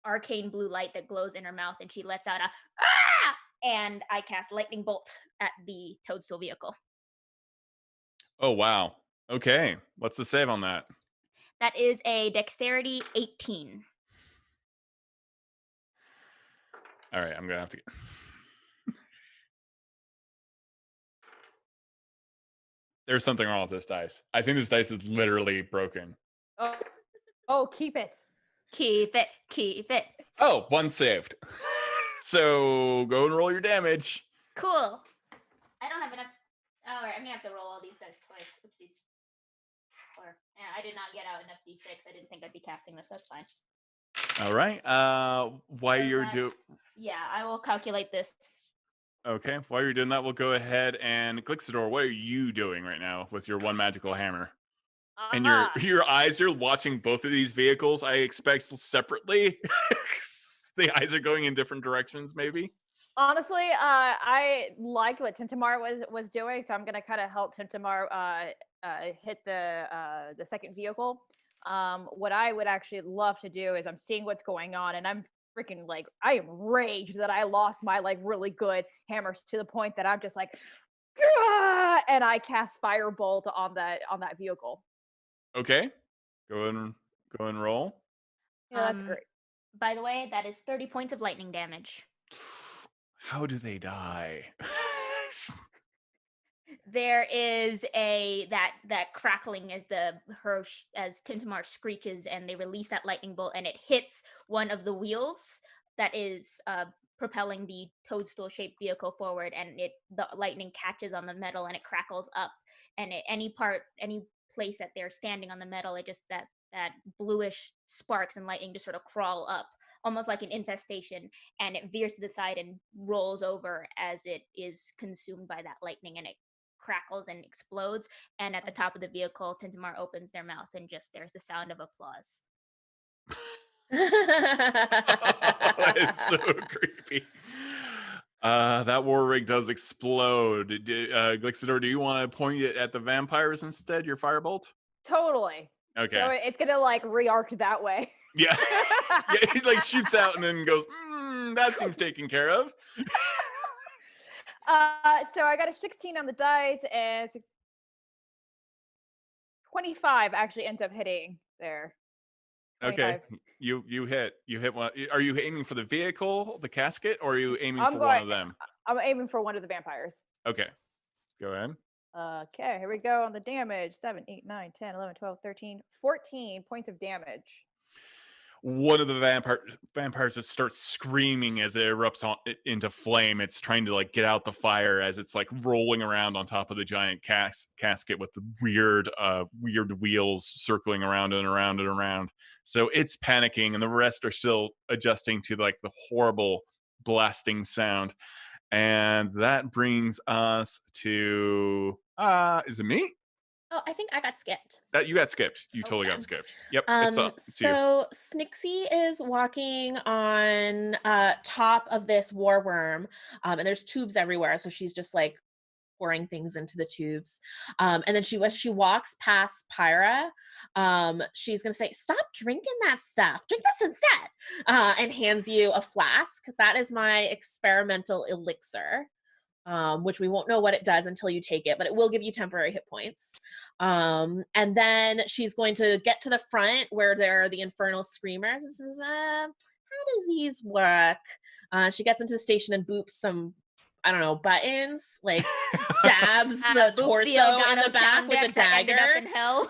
arcane blue light that glows in her mouth, and she lets out a ah! And I cast lightning bolt at the toadstool vehicle. Oh wow. Okay. What's the save on that? That is a dexterity 18. All right, I'm gonna have to get. There's something wrong with this dice. I think this dice is literally broken. Oh, keep it. Keep it. Oh, one saved. So go and roll your damage. Cool. I don't have enough. All right, I'm gonna have to roll all these dice twice. Oopsies. Or yeah, I did not get out enough d6. I didn't think I'd be casting this. That's fine. All right. While you're doing, yeah, I will calculate this. Okay. While you're doing that, we'll go ahead and Glixador. What are you doing right now with your one magical hammer? And your eyes, you're watching both of these vehicles, I expect separately. The eyes are going in different directions, maybe. Honestly, I liked what Tintamar was doing, so I'm gonna kind of help Tintamar hit the second vehicle. What I would actually love to do is I'm seeing what's going on, and I'm freaking like I am raged that I lost my like really good hammers to the point that I'm just like, Gah! And I cast Firebolt on that vehicle. Okay, go and roll. Yeah, that's great. By the way, that is 30 points of lightning damage. How do they die? There is that crackling as as Tintamar screeches, and they release that lightning bolt, and it hits one of the wheels that is propelling the toadstool-shaped vehicle forward, and the lightning catches on the metal, and it crackles up, and any place that they're standing on the metal, it just that bluish sparks and lightning just sort of crawl up, almost like an infestation, and it veers to the side and rolls over as it is consumed by that lightning, and it crackles and explodes. And at the top of the vehicle, Tintamar opens their mouth, and just there's the sound of applause. It's so creepy. That war rig does explode. Glixador, do you want to point it at the vampires instead, your firebolt? Totally. Okay. So it's gonna like re-arc that way. Yeah. Yeah, he like shoots out and then goes, that seems taken care of. So I got a 16 on the dice, and 25 actually ends up hitting there. 25. Okay, you hit one. Are you aiming for the vehicle, the casket, or are you aiming for one of them? I'm aiming for one of the vampires. Okay, go ahead. Okay, here we go on the damage. 7, 8, 9, 10, 11, 12, 13, 14 points of damage. One of the vampires just starts screaming as it erupts into flame. It's trying to like get out the fire as it's like rolling around on top of the giant casket with the weird wheels circling around and around and around. So it's panicking, and the rest are still adjusting to like the horrible blasting sound. And that brings us to is it me? Oh, I think I got skipped. That you got skipped. You totally got skipped. Yep. It's up. It's so Snixie is walking on top of this war worm, and there's tubes everywhere. So she's just like pouring things into the tubes. And then she walks past Pyra. She's gonna say, "Stop drinking that stuff. Drink this instead," and hands you a flask. That is my experimental elixir. Which we won't know what it does until you take it, but it will give you temporary hit points. And then she's going to get to the front where there are the infernal screamers and says, how does these work? She gets into the station and boops some, I don't know, buttons, like dabs the torso in the back with a dagger,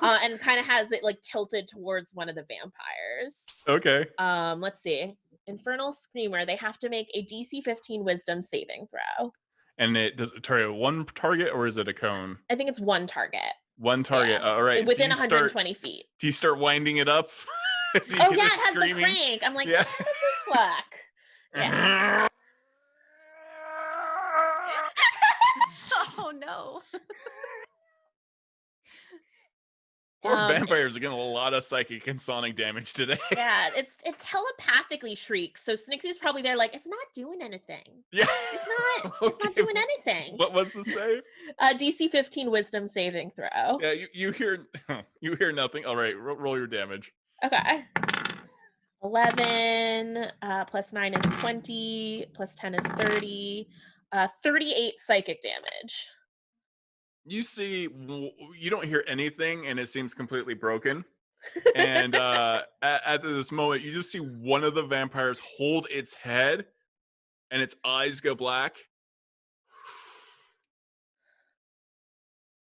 and kind of has it like tilted towards one of the vampires. Okay. Let's see. Infernal Screamer, they have to make a DC 15 wisdom saving throw. And it does it target one target, or is it a cone? I think it's one target. One target. Yeah. All right. Within 120 feet. Do you start winding it up? So oh yeah, it has the crank. I'm like, yeah. How does this work? Yeah. Oh no. Poor vampires are getting a lot of psychic and sonic damage today. Yeah, it telepathically shrieks. So Snixie's probably there like, it's not doing anything. Yeah. It's not doing anything. What was the save? DC 15 wisdom saving throw. Yeah, you hear nothing. All right, roll your damage. Okay. 11 plus 9 is 20, plus 10 is 30. 38 psychic damage. You see, you don't hear anything, and it seems completely broken. And at this moment, you just see one of the vampires hold its head, and its eyes go black.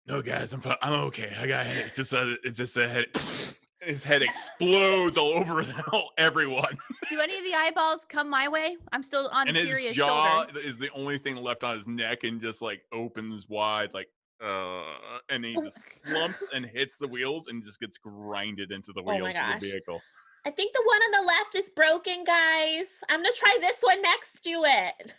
No, guys, I'm okay. I got it. It's just a head. His head explodes all over everyone. Do any of the eyeballs come my way? I'm still on And his Vicarious' jaw shoulder. is the only thing left on his neck and just like opens wide, like, and he just slumps and hits the wheels and just gets grinded into the wheels of the vehicle. I think the one on the left is broken, guys. I'm gonna try this one next to it.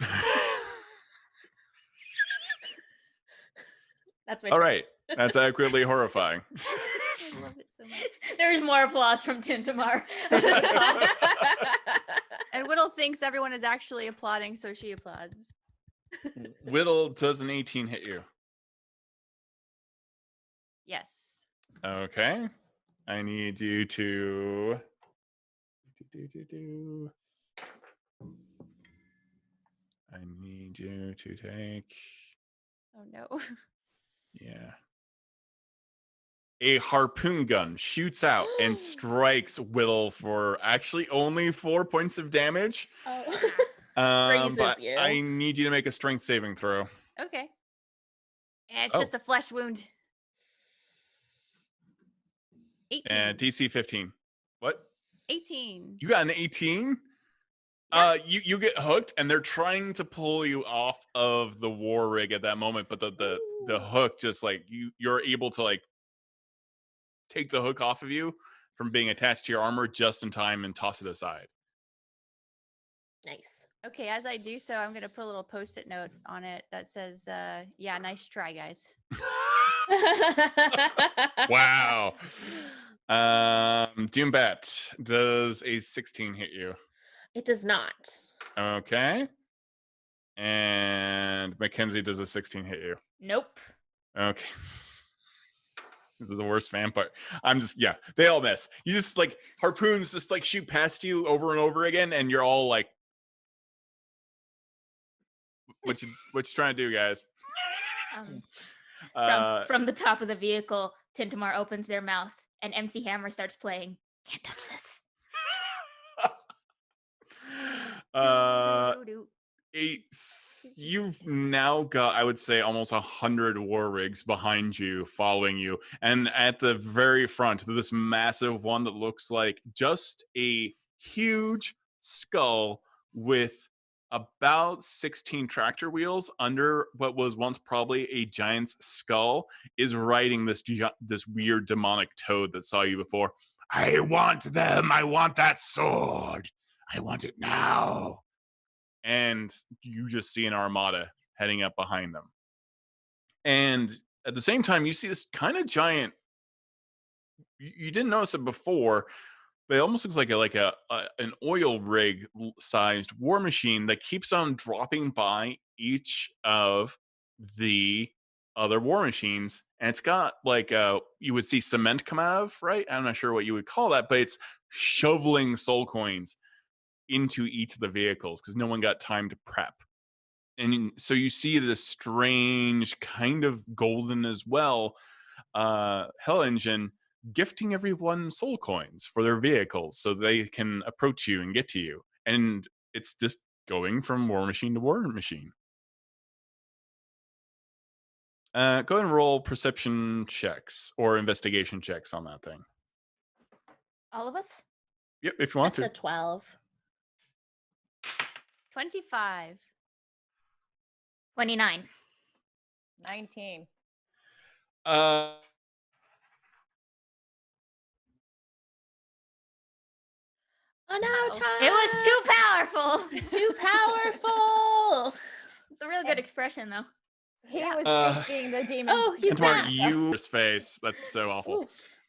That's my All right. That's accurately horrifying. I love it so much. There's more applause from Tintamar. And Whittle thinks everyone is actually applauding, so she applauds. Whittle, does an 18 hit you? Yes. Okay. I need you to... I need you to take... Oh, no. Yeah. A harpoon gun shoots out and strikes Whittle for actually only 4 points of damage. But you. I need you to make a strength saving throw. Okay. And it's just a flesh wound. 18. And DC 15. What? 18. You got an 18? Yeah. You get hooked, and they're trying to pull you off of the war rig at that moment, but the hook just like you're able to like take the hook off of you from being attached to your armor just in time and toss it aside. Nice. Okay, as I do so, I'm going to put a little post-it note on it that says, yeah, nice try, guys. Wow. Doombat, does a 16 hit you? It does not. Okay. And Makenzie, does a 16 hit you? Nope. Okay. This is the worst vampire. They all miss. You just like harpoons just like shoot past you over and over again, and you're all like, what you trying to do, guys? From the top of the vehicle, Tintamar opens their mouth and MC Hammer starts playing. Can't touch this. You've now got, I would say, almost 100 war rigs behind you, following you, and at the very front, this massive one that looks like just a huge skull with about 16 tractor wheels under what was once probably a giant's skull is riding this weird demonic toad that saw you before. I want them. I want that sword. I want it now. And you just see an armada heading up behind them. And at the same time, you see this kind of giant, you didn't notice it before, but it almost looks like an oil rig sized war machine that keeps on dropping by each of the other war machines. And it's got like you would see cement come out of, right? I'm not sure what you would call that, but it's shoveling soul coins into each of the vehicles because no one got time to prep. And so you see this strange kind of golden as well hell engine gifting everyone soul coins for their vehicles so they can approach you and get to you. And it's just going from war machine to war machine. Go ahead and roll perception checks or investigation checks on that thing. All of us? Yep, if you want That's to. a 12. 25. 29. 19. Oh no, Todd! It was too powerful. Too powerful. It's a real good expression, though. He was facing the demon. Oh, he's back. Tintamar, face. That's so awful.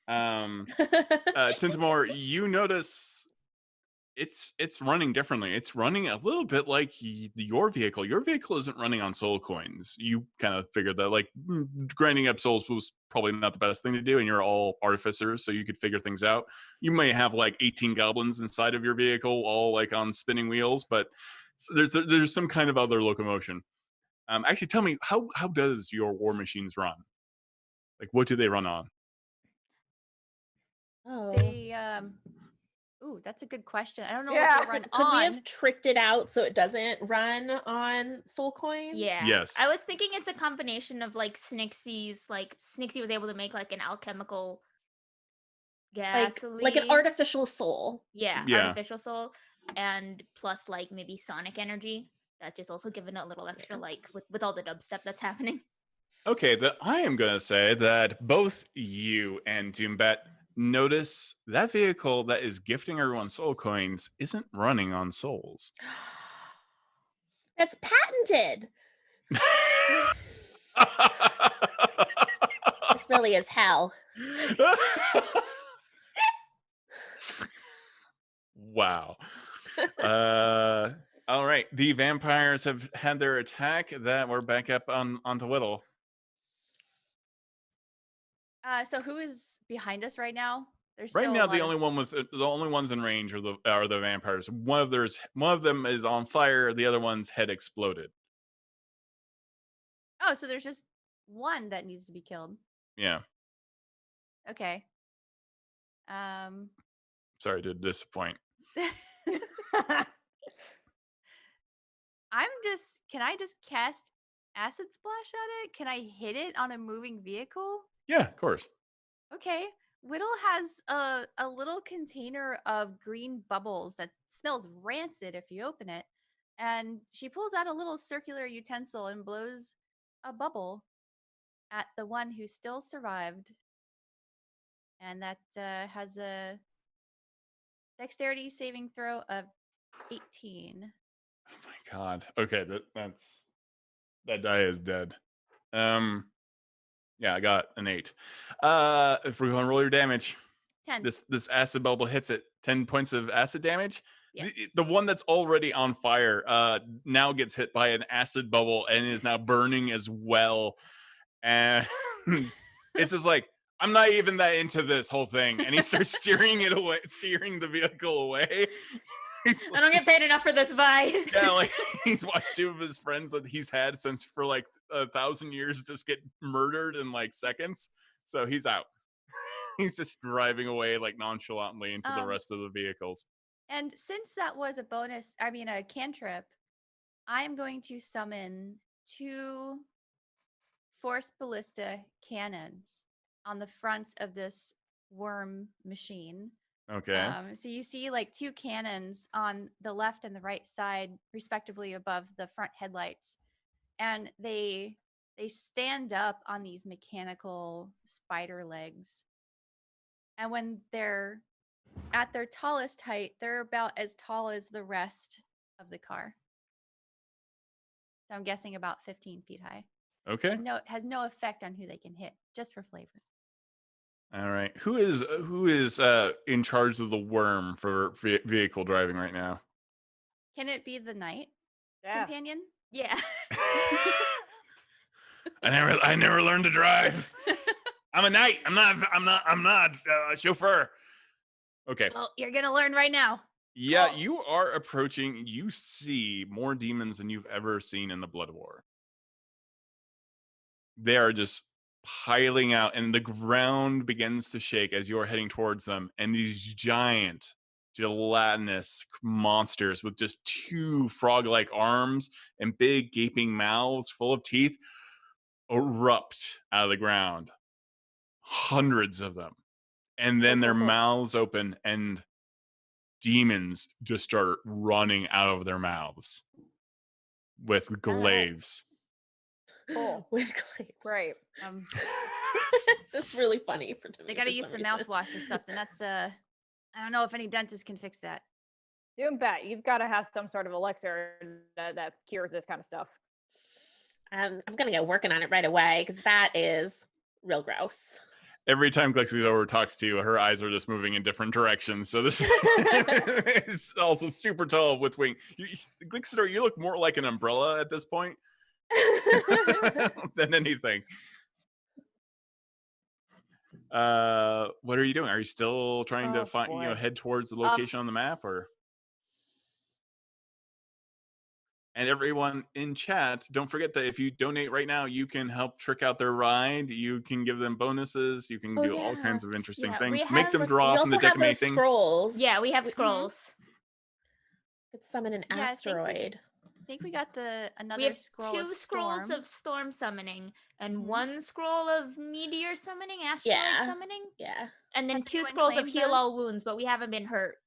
Tintamar, you notice it's running differently. It's running a little bit like your vehicle. Your vehicle isn't running on soul coins. You kind of figured that like grinding up souls was probably not the best thing to do, and you're all artificers, so you could figure things out. You may have like 18 goblins inside of your vehicle, all like on spinning wheels, but there's some kind of other locomotion. Actually, tell me, how does your war machines run? Like, what do they run on? Oh. They, ooh, that's a good question. I don't know Yeah. what they run Could on. we have tricked it out so it doesn't run on soul coins? Yeah. Yes. I was thinking it's a combination of like Snixie's, like Snixie was able to make like an alchemical gasoline. Like an artificial soul. Yeah, Yeah. artificial soul, and plus like maybe sonic energy. That just also giving it a little extra, like with all the dubstep that's happening. Okay, I am going to say that both you and Doombet notice that vehicle that is gifting everyone soul coins isn't running on souls. That's patented. This really is hell. Wow. All right. The vampires have had their attack. That we're back up onto Whittle. So who is behind us right now? There's Right still now, a lot the only ones in range are the vampires. One of them is on fire. The other one's head exploded. Oh, so there's just one that needs to be killed. Yeah. Okay. Sorry to disappoint. Can I just cast acid splash at it? Can I hit it on a moving vehicle? Yeah, of course. Okay. Whittle has a little container of green bubbles that smells rancid if you open it. And she pulls out a little circular utensil and blows a bubble at the one who still survived. And that has a dexterity saving throw of 18. Oh my god. Okay, that die is dead. Yeah, I got an 8. If we're going to roll your damage, 10. This acid bubble hits it. 10 points of acid damage. Yes. The one that's already on fire now gets hit by an acid bubble and is now burning as well. And it's just like, I'm not even that into this whole thing. And he starts steering the vehicle away. I don't get paid enough for this, bye. Yeah, like he's watched 2 of his friends that he's had since for like 1,000 years just get murdered in like seconds. So he's out. He's just driving away like nonchalantly into the rest of the vehicles. And since that was a cantrip, I am going to summon 2 force ballista cannons on the front of this worm machine. Okay. So you see like 2 cannons on the left and the right side, respectively, above the front headlights. And they stand up on these mechanical spider legs. And when they're at their tallest height, they're about as tall as the rest of the car. So I'm guessing about 15 feet high. Okay. Has no effect on who they can hit, just for flavor. All right. Who is in charge of the worm for vehicle driving right now? Can it be the knight companion? Yeah. I never learned to drive. I'm a knight. I'm not a chauffeur. Okay. Well, you're gonna learn right now. Yeah, Oh. you are approaching. You see more demons than you've ever seen in the Blood War. They are just piling out, and the ground begins to shake as you are heading towards them. And these giant, gelatinous monsters with just 2 frog-like arms and big gaping mouths full of teeth erupt out of the ground. Hundreds of them. And then their mouths open and demons just start running out of their mouths with glaives. Cool. With glaives. Great. It's just really funny for me. They got to use some mouthwash or something. That's I don't know if any dentist can fix that. Doombet, you've got to have some sort of elixir that cures this kind of stuff. I'm gonna get working on it right away because that is real gross. Every time Glixidor talks to you, her eyes are just moving in different directions. So this is also super tall with wing. Glixidor, you look more like an umbrella at this point than anything. What are you doing? Are you still trying to find, head towards the location on the map, or? And everyone in chat, don't forget that if you donate right now, you can help trick out their ride. You can give them bonuses. You can do all kinds of interesting things. Make them draw from the deck of many things. Scrolls. Yeah, we have scrolls. Could summon an asteroid. I think we got another We have scroll 2 of scrolls storm. of storm summoning and Mhm. 1 scroll of meteor summoning, asteroid summoning, Yeah. and then Has 2 anyone scrolls of claimed heal all those? wounds, but we haven't been hurt.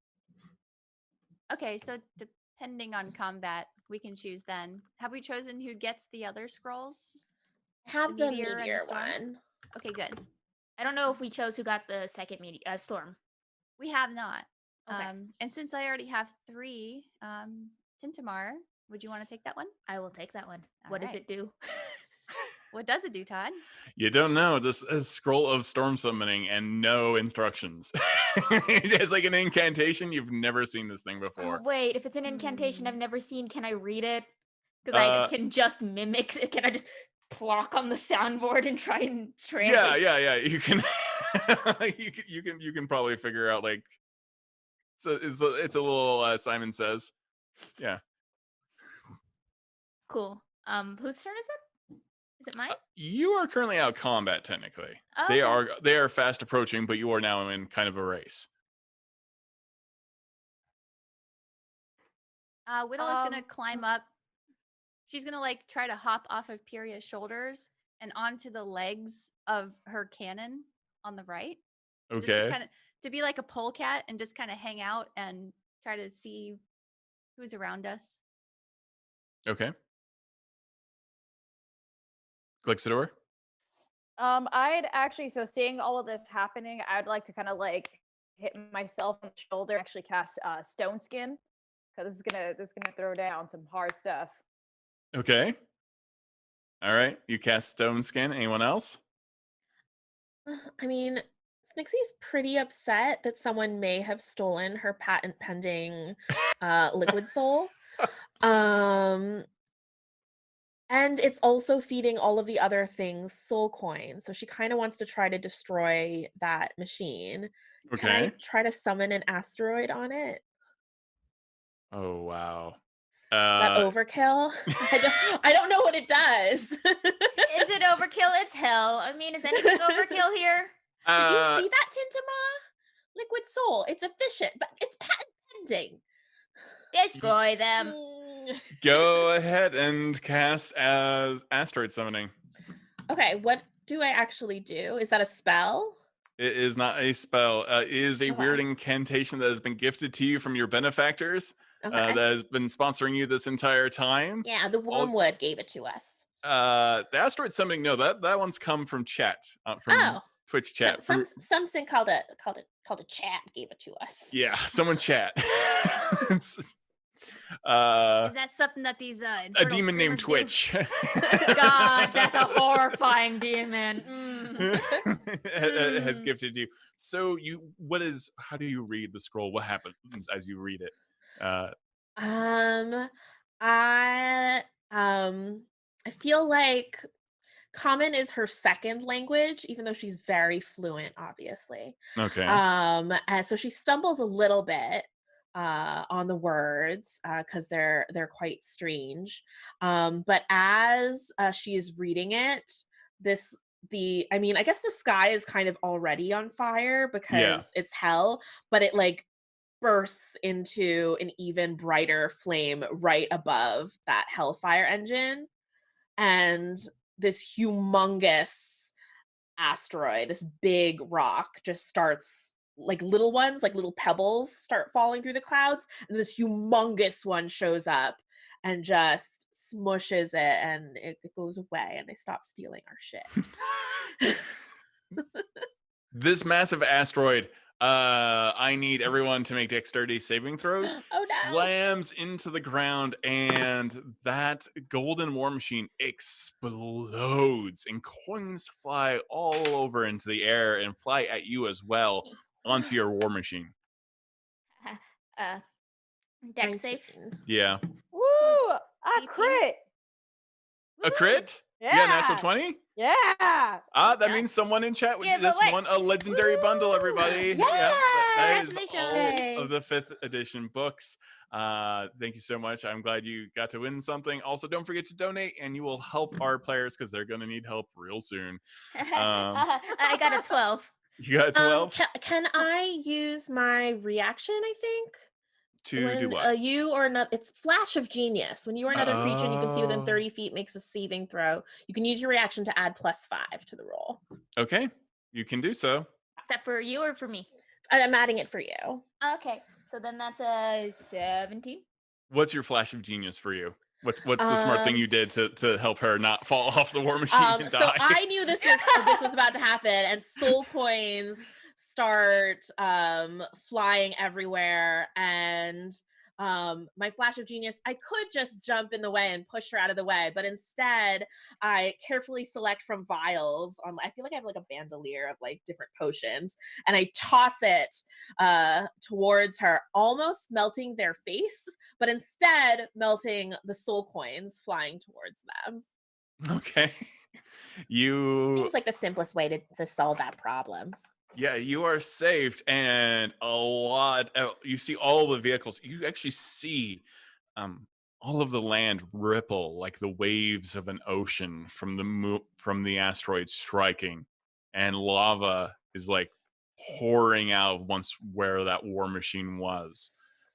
Okay, so depending on combat, we can choose then. Have we chosen who gets the other scrolls? Have the meteor and the meteor storm? one. Okay, good. I don't know if we chose who got the second storm. We have not. Okay. And since I already have 3, Tintamar, would you want to take that one? I will take that one. All What does right. it do? What does it do, Todd? You don't know. Just a scroll of storm summoning and no instructions. It's like an incantation. You've never seen this thing Oh, before. wait, if it's an incantation I've never seen, can I read it? Because Uh, I can just mimic it. Can I just clock on the soundboard and try and translate? Yeah. You can, you can probably figure out like. So it's a little Simon Says. Yeah. Cool. Whose turn is it? Is it mine? You are currently out of combat technically. Oh, They okay. are fast approaching, but you are now in kind of a race. Whittle is gonna climb up. She's gonna like try to hop off of Piria's shoulders and onto the legs of her cannon on the right. Just to be like a polecat and just kind of hang out and try to see who's around us. Okay. Glixador? I'd actually, so seeing all of this happening, I'd like to kind of like hit myself on the shoulder, actually cast Stone Skin, because this is gonna throw down some hard stuff. Okay. All right. You cast Stone Skin. Anyone else? I mean, Snixie's pretty upset that someone may have stolen her patent pending liquid soul. And it's also feeding all of the other things soul coins. So she kind of wants to try to destroy that machine. Okay. Can I try to summon an asteroid on it? Oh wow. Is that overkill? I don't know what it does. Is it overkill? It's hell. I mean, is anything overkill here? Did you see that, Tintama? Liquid soul. It's efficient, but it's patent pending. Destroy them. Go ahead and cast as asteroid summoning. Okay, what do I actually do? Is that a spell? It is not a spell. It is a weird incantation that has been gifted to you from your benefactors. That has been sponsoring you this entire time. Yeah, the Wormwood gave it to us. The asteroid summoning, no, that one's come from chat, from Twitch chat. Something called a chat gave it to us. Yeah, someone chat. Is that something that these a demon named Twitch? God, that's a horrifying demon. Has gifted you. So how do you read the scroll? What happens as you read it? I feel like Common is her second language, even though she's very fluent, obviously. Okay. And so she stumbles a little bit on the words because they're quite strange. But as she is reading it, I guess the sky is kind of already on fire because it's hell, but it like bursts into an even brighter flame right above that hellfire engine, and this humongous asteroid, this big rock, just starts, like little ones, like little pebbles start falling through the clouds, and this humongous one shows up and just smushes it, and it goes away, and they stop stealing our shit. This massive asteroid, I need everyone to make dexterity saving throws. Oh, no. Slams into the ground, and that golden war machine explodes, and coins fly all over into the air and fly at you as well onto your war machine. Dex save. Yeah. Woo! A crit. A crit? Yeah. Natural 20? Yeah. That means someone in chat just won a legendary bundle, everybody. Yeah. That is all of the 5th edition books. Thank you so much. I'm glad you got to win something. Also, don't forget to donate, and you will help our players because they're going to need help real soon. I got a 12. You got a 12? Can I use my reaction, I think? To do When what? you or another, it's Flash of Genius. When you or another creature and you can see within Oh. 30 feet makes a saving throw, you can use your reaction to add +5 to the roll. Okay, you can do so. Is that for you or for me? I'm adding it for you. Okay, so then that's a 17. What's your flash of genius for you? What's the smart thing you did to help her not fall off the war machine and die? So I knew this was about to happen, and soul coins start flying everywhere, and my flash of genius, I could just jump in the way and push her out of the way, but instead I carefully select from vials on, I feel like I have like a bandolier of like different potions, and I toss it towards her, almost melting their face, but instead melting the soul coins flying towards them. Okay. You Seems like the simplest way to solve that problem. Yeah, you are saved, and a lot. You see all the vehicles. You actually see all of the land ripple like the waves of an ocean from the asteroid striking, and lava is like pouring out once where that war machine was,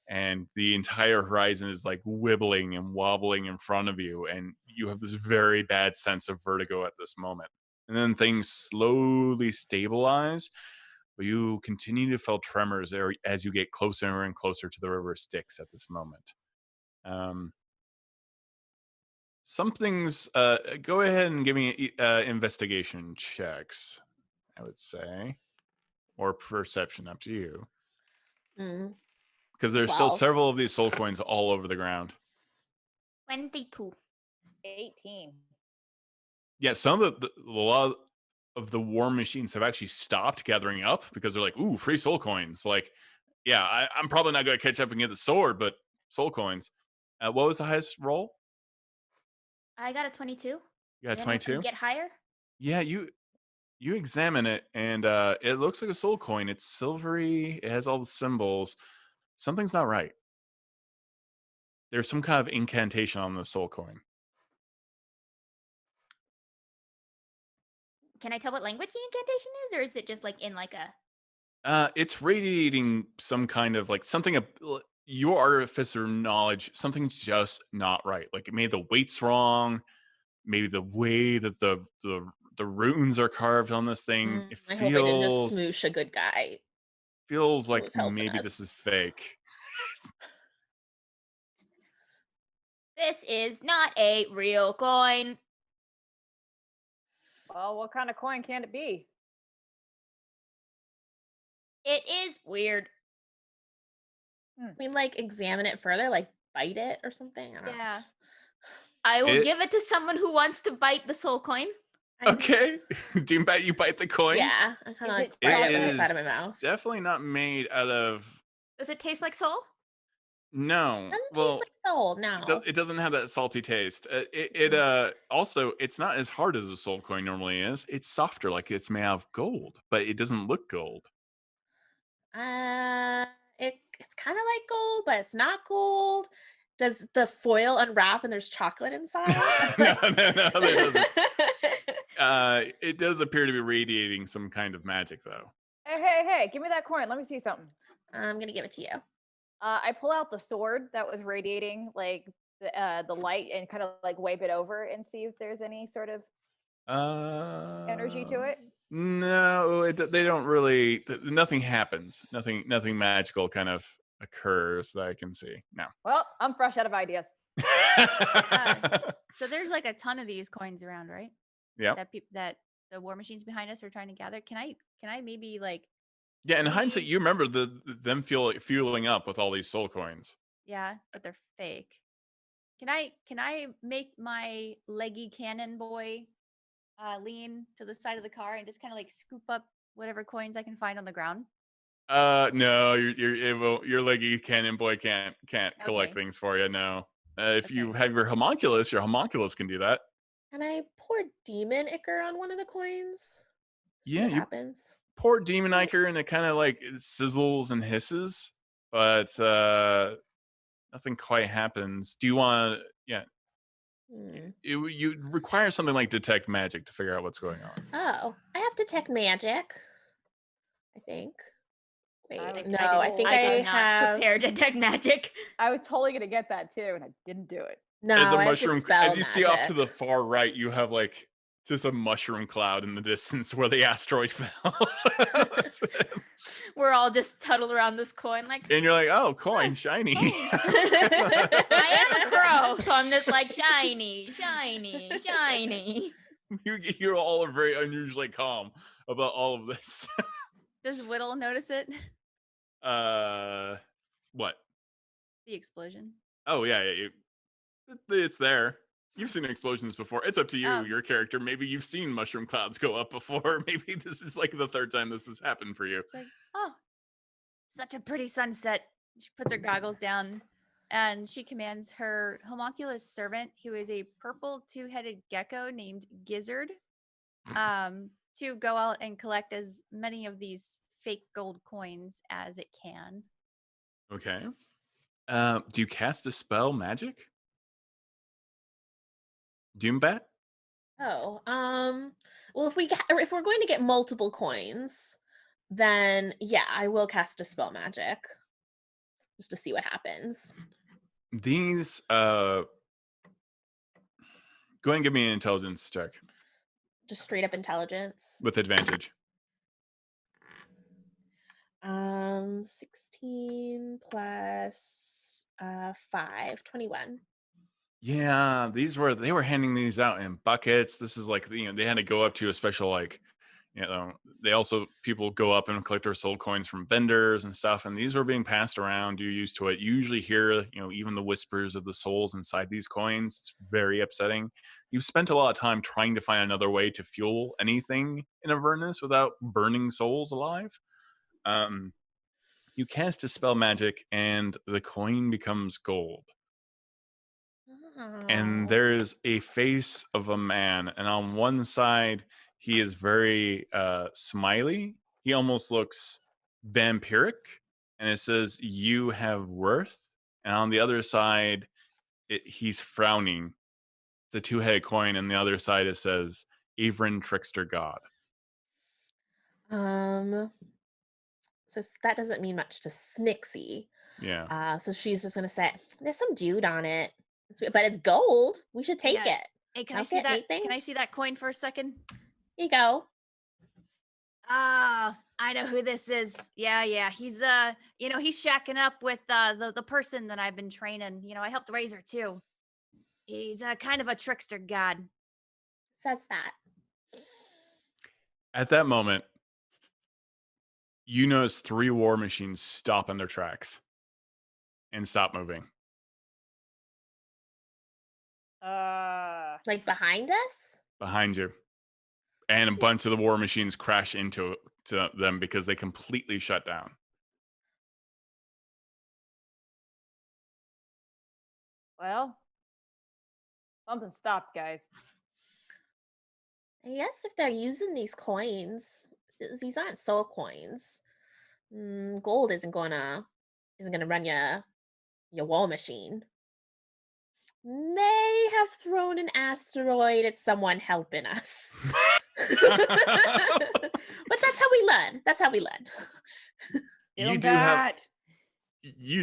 and the entire horizon is like wibbling and wobbling in front of you, and you have this very bad sense of vertigo at this moment. And then things slowly stabilize, but you continue to feel tremors as you get closer and closer to the river Styx at this moment. Something's go ahead and give me investigation checks, I would say, or perception, up to you, because there's still 12. several of these soul coins all over the ground. 22. 18. Yeah, some of the a lot of the war machines have actually stopped gathering up because they're like, ooh, free soul coins. Like, yeah, I'm probably not going to catch up and get the sword, but soul coins. What was the highest roll? I got a 22. You got Did 22? Get higher? Yeah, you examine it, and it looks like a soul coin. It's silvery. It has all the symbols. Something's not right. There's some kind of incantation on the soul coin. Can I tell what language the incantation is, or is it just like in like a... It's radiating some kind of like something. Your artificer knowledge, something's just not right. Like maybe the weight's wrong. Maybe the way that the runes are carved on this thing. It I hope I didn't just feels smoosh a good guy. feels who like was helping maybe us. this is fake. This is not a real coin. Well, what kind of coin can it be? It is weird. I mean, like, examine it further, like bite it or something. I don't know. Yeah. I will give it to someone who wants to bite the soul coin. Okay. Do you bite the coin? Yeah, I kind of like It bite it with the is side of my mouth. definitely not made out of. Does it taste like soul? No. Doesn't Well, taste like soul. No. it doesn't have that salty taste. Also, it's not as hard as a soul coin normally is. It's softer, like it's made out of gold, but it doesn't look gold. It's kind of like gold, but it's not gold. Does the foil unwrap and there's chocolate inside? No, it doesn't. It does appear to be radiating some kind of magic, though. Hey, give me that coin. Let me see something. I'm gonna give it to you. I pull out the sword that was radiating like the light and kind of like wipe it over and see if there's any sort of energy to it. No, they don't really. Nothing happens. Nothing magical kind of occurs that I can see. No. Well, I'm fresh out of ideas. So there's like a ton of these coins around, right? Yeah. That the war machines behind us are trying to gather. Can I maybe like? Yeah, in hindsight, you remember them fueling up with all these soul coins. Yeah, but they're fake. Can I make my leggy cannon boy lean to the side of the car and just kind of like scoop up whatever coins I can find on the ground? No, your leggy cannon boy can't collect things for you. No, if you have your homunculus can do that. Can I pour demon ichor on one of the coins? Yeah, what happens. Pour demon ichor and it kind of like sizzles and hisses, but nothing quite happens. Do you want? Yeah. You require something like detect magic to figure out what's going on. Oh, I have detect magic, I think. Wait, I no, was- I think I did I not have. prepare detect magic. I was totally gonna get that too, and I didn't do it. No, As a I have mushroom, dispel as you see off to magic. the far right, you have like just a mushroom cloud in the distance where the asteroid fell. We're all just huddled around this coin, like And you're like, oh, coin, shiny. I am a crow, so I'm just like shiny, shiny, shiny. You all are very unusually calm about all of this. Does Whittle notice it? What? The explosion. Oh yeah, it's there. You've seen explosions before. It's up to you, Oh. your character. Maybe you've seen mushroom clouds go up before. Maybe this is like the third time this has happened for you. It's like, oh, such a pretty sunset. She puts her goggles down and she commands her homunculus servant, who is a purple two-headed gecko named Gizzard, to go out and collect as many of these fake gold coins as it can. Okay. Do you cast a spell magic? Doombat? Oh, well, if we're going to get multiple coins, then yeah, I will cast a spell magic just to see what happens. These go ahead and give me an intelligence check Just straight up intelligence. with advantage. 16 plus 5, 21. Yeah, they were handing these out in buckets. This is like, they had to go up to a special, like, they also, people go up and collect their soul coins from vendors and stuff, and these were being passed around. You're used to it. You usually hear, even the whispers of the souls inside these coins. It's very upsetting. You've spent a lot of time trying to find another way to fuel anything in Avernus without burning souls alive. You cast a spell magic and the coin becomes gold. And Oh. there's a face of a man, and on one side he is very smiley. He almost looks vampiric, and it says, "You have worth." And on the other side, he's frowning. It's a two-headed coin, and the other side it says, "Avern Trickster God." So that doesn't mean much to Snixie. Yeah. So she's just gonna say, "There's some dude on it, but it's gold. We should take Yeah. it." Hey, can I Okay, see that? neat Can I things. see that coin for a second? Here you go. Ah, I know who this is. Yeah. He's he's shacking up with the person that I've been training. I helped raise her too. He's kind of a trickster god. Says that. At that moment, you notice 3 war machines stop in their tracks and stop moving. Like behind us? Behind you, and a bunch of the war machines crash into them because they completely shut down. Well, something stopped, guys. I guess if they're using these coins, these aren't soul coins. Gold isn't gonna run your wall machine. May have thrown an asteroid at someone helping us. But that's how we learn. That's how we learn. You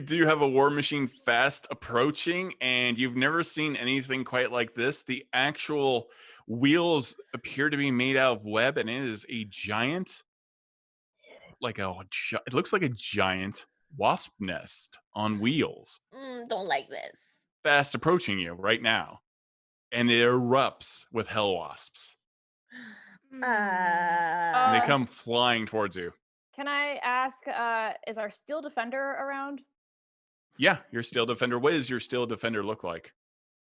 do have a war machine fast approaching, and you've never seen anything quite like this. The actual wheels appear to be made out of web, and it is a giant, it looks like a giant wasp nest on wheels. Don't like this. Fast approaching you right now, and it erupts with hell wasps. And they come flying towards you. Can I ask, is our steel defender around? Yeah, your steel defender. What does your steel defender look like?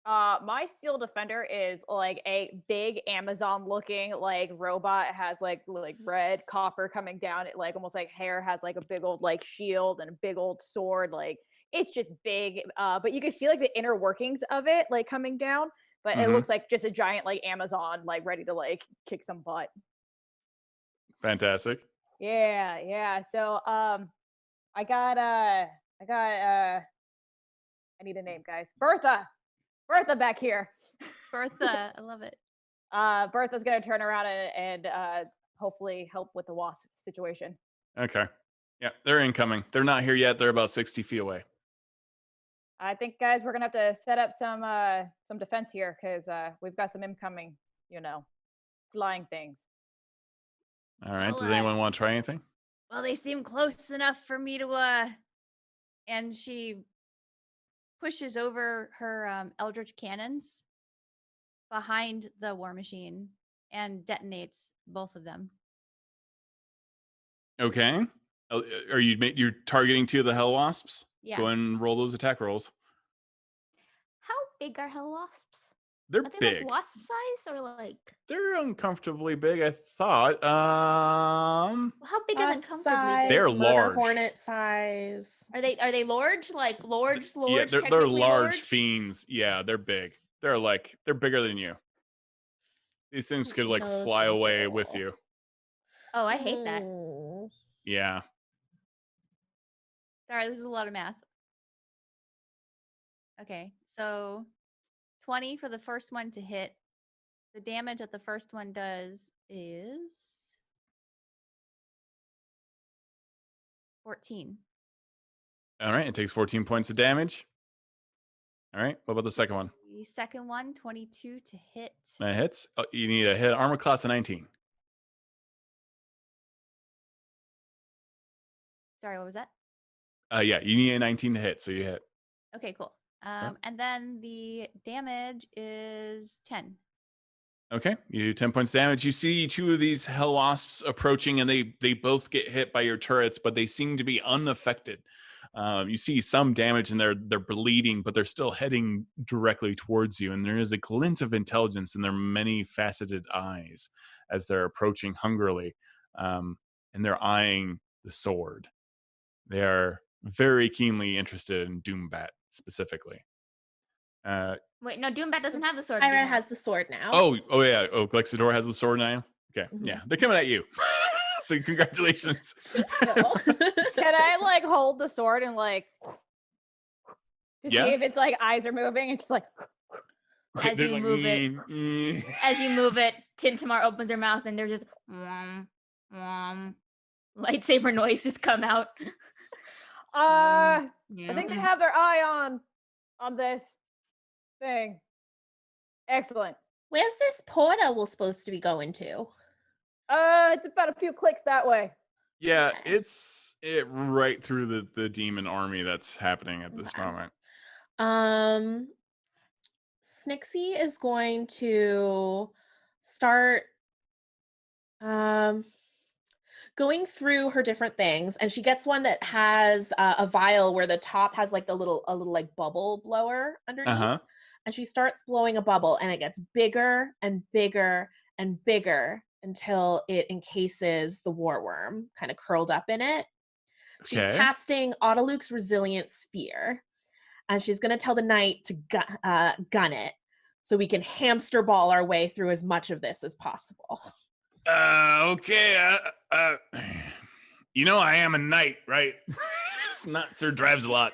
My steel defender is like a big Amazon looking like robot. It has like red copper coming down. It like almost like hair, has like a big old like shield and a big old sword. Like it's just big. But you can see like the inner workings of it like coming down. But it looks like just a giant like Amazon, like ready to like kick some butt. Fantastic. Yeah. So I need a name, guys. Bertha back here. Bertha, I love it. Bertha's gonna turn around and hopefully help with the wasp situation. Okay. Yeah, they're incoming. They're not here yet. They're about 60 feet away. I think, guys, we're gonna have to set up some defense here because we've got some incoming, flying things. All right. Well, Does anyone want to try anything? Well, they seem close enough for me to and she pushes over her eldritch cannons behind the war machine and detonates both of them. Okay. Are you're targeting 2 of the hell wasps? Yeah. Go ahead and roll those attack rolls. How big are hell wasps? They're Are they big. like wasp size or like? They're uncomfortably big, I thought. How big is Wasp uncomfortably size, big? They're murder large. hornet size. Are they large? Like large? Yeah, they're technically large fiends. Yeah, they're big. They're bigger than you. These things could like No, fly away with Cynthia. you. Oh, I hate that. Mm. Yeah. Sorry, this is a lot of math. Okay, so 20 for the first one to hit. The damage that the first one does is 14. All right. It takes 14 points of damage. All right. What about the second one? The second one, 22 to hit. That hits. Oh, you need a hit armor class of 19. Sorry, what was that? Yeah, you need a 19 to hit, so you hit. Okay, cool. And then the damage is 10. Okay, you do 10 points damage. You see 2 of these hell wasps approaching, and they both get hit by your turrets, but they seem to be unaffected. You see some damage, and they're bleeding, but they're still heading directly towards you. And there is a glint of intelligence in their many-faceted eyes as they're approaching hungrily, and they're eyeing the sword. They are very keenly interested in Doombat specifically. Wait, no, Doombat doesn't have the sword. Ira anymore. has the sword now. Oh yeah. Oh, Glexador has the sword now. Okay, Mhm. yeah, they're coming at you. So congratulations. Can I like hold the sword and like to Yeah. see if it's like eyes are moving? It's just like As They're you like, move it, as you move it, Tintamar opens her mouth and there's just lightsaber noise just come out. I think they have their eye on this thing. Excellent. Where's this portal supposed to be going to? It's about a few clicks that way. Yeah, Okay. it's right through the demon army that's happening at this Okay. moment. Snixie is going to start going through her different things, and she gets one that has a vial where the top has like a little like bubble blower underneath. And she starts blowing a bubble, and it gets bigger and bigger and bigger until it encases the war worm, kind of curled up in it. She's Okay. casting Autoluke's Resilient Sphere, and she's going to tell the knight to gun it so we can hamster ball our way through as much of this as possible. Okay. I am a knight, right? It's not Sir drives a lot.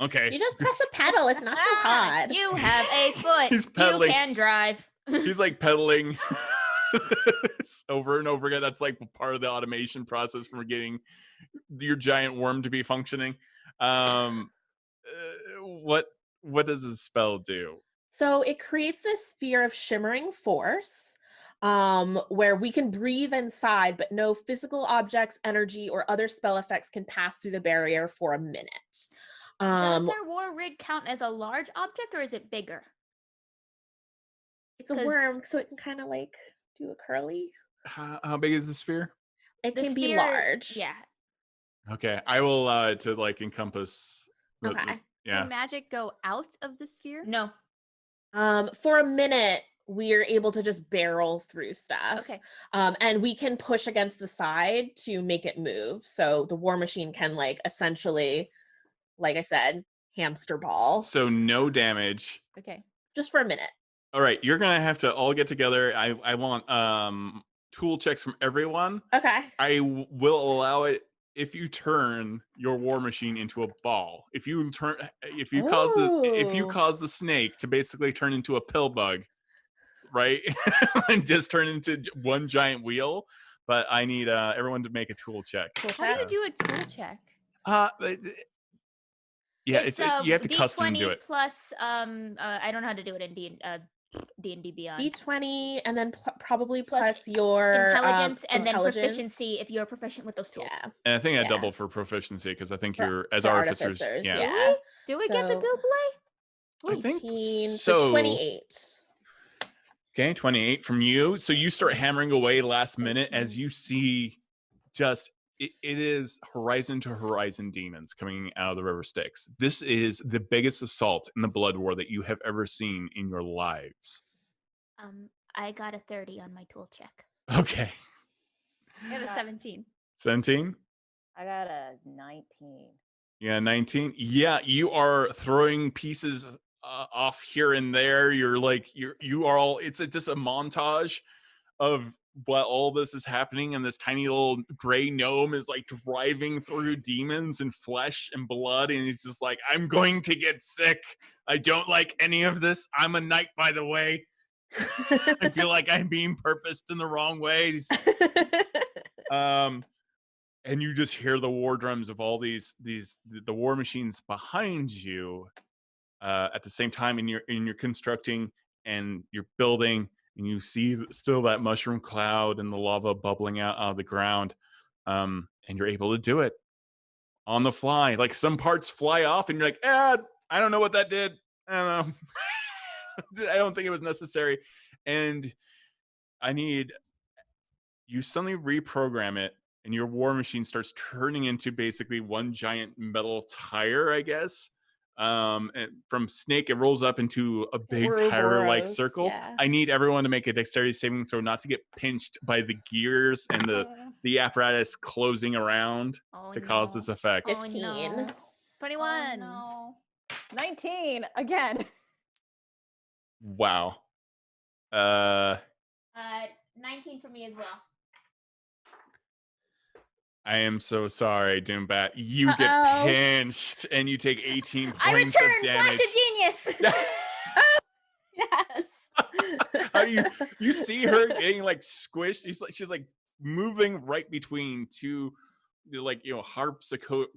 Okay. You just press a pedal. It's not so hard. You have a foot. He's You pedaling. can drive. He's like pedaling over and over again. That's like part of the automation process for getting your giant worm to be functioning. What does the spell do? So it creates this sphere of shimmering force where we can breathe inside, but no physical objects, energy, or other spell effects can pass through the barrier for a minute. Does our war rig count as a large object or is it bigger? It's a 'Cause- worm, so it can kind of like do a curly. How big is the sphere? It The can be sphere- large. Yeah. Okay, I will allow it to like encompass. Okay. Yeah. Can magic go out of the sphere? No. For a minute, we're able to just barrel through stuff. Okay. And we can push against the side to make it move. So the war machine can like essentially, like I said, hamster ball So no damage. Okay. just for a minute. All right, you're gonna have to all get together. I want tool checks from everyone. Okay. Will allow it if you turn your war machine into a ball. If you cause Ooh. the snake to basically turn into a pill bug, right? And just turn into one giant wheel, but I need everyone to make a tool check. How do you do a tool check? Yeah, it's you have to custom do it. Plus, I don't know how to do it in D&D Beyond. D20 and then probably plus your intelligence and intelligence. then proficiency if you're proficient with those tools. Yeah. And I think I double for proficiency because I think you're as artificers. Yeah. Do we get the double play? I think 18, so. 28. Okay, 28 from you. So you start hammering away last minute as you see just it is horizon to horizon demons coming out of the river Styx. This is the biggest assault in the Blood War that you have ever seen in your lives. I got a 30 on my tool check. Okay. I got a 17. 17? I got a 19. Yeah, 19. Yeah, you are throwing pieces off here and there. You're like you are all. It's just a montage of while all this is happening, and this tiny little gray gnome is like driving through demons and flesh and blood, and he's just like, I'm going to get sick. I don't like any of this. I'm a knight, by the way. I feel like I'm being purposed in the wrong ways. And you just hear the war drums of all the war machines behind you at the same time, and you're constructing and you're building. And you see still that mushroom cloud and the lava bubbling out of the ground. And you're able to do it on the fly. Like some parts fly off and you're like, I don't know what that did. I don't know. I don't think it was necessary. And I need you suddenly reprogram it, and your war machine starts turning into basically one giant metal tire, I guess. And from snake, it rolls up into a big tire-like circle. Yeah. I need everyone to make a dexterity saving throw, not to get pinched by the gears and the apparatus closing around to cause this effect. 15. Oh, no. 21. Oh, no. 19 again. Wow. 19 for me as well. I am so sorry, Doombat. You get pinched and you take 18 points of damage. Flash of genius. Yes. How you see her getting like squished? She's like moving right between two, like, harpsichord.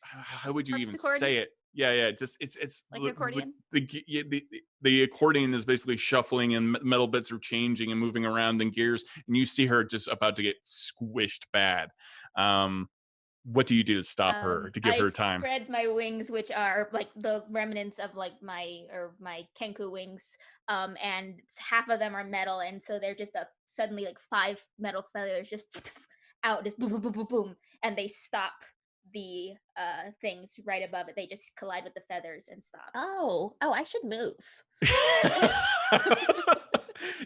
How would you even say it? Yeah. Just it's like an accordion. The accordion is basically shuffling, and metal bits are changing and moving around in gears, and you see her just about to get squished bad. What do you do to stop her, to give her time? I spread my wings, which are like the remnants of like my Kenku wings, and half of them are metal, and so they're just suddenly like 5 metal feathers just out, just boom, boom, boom, boom, boom, and they stop the things right above it. They just collide with the feathers and stop. Oh, I should move.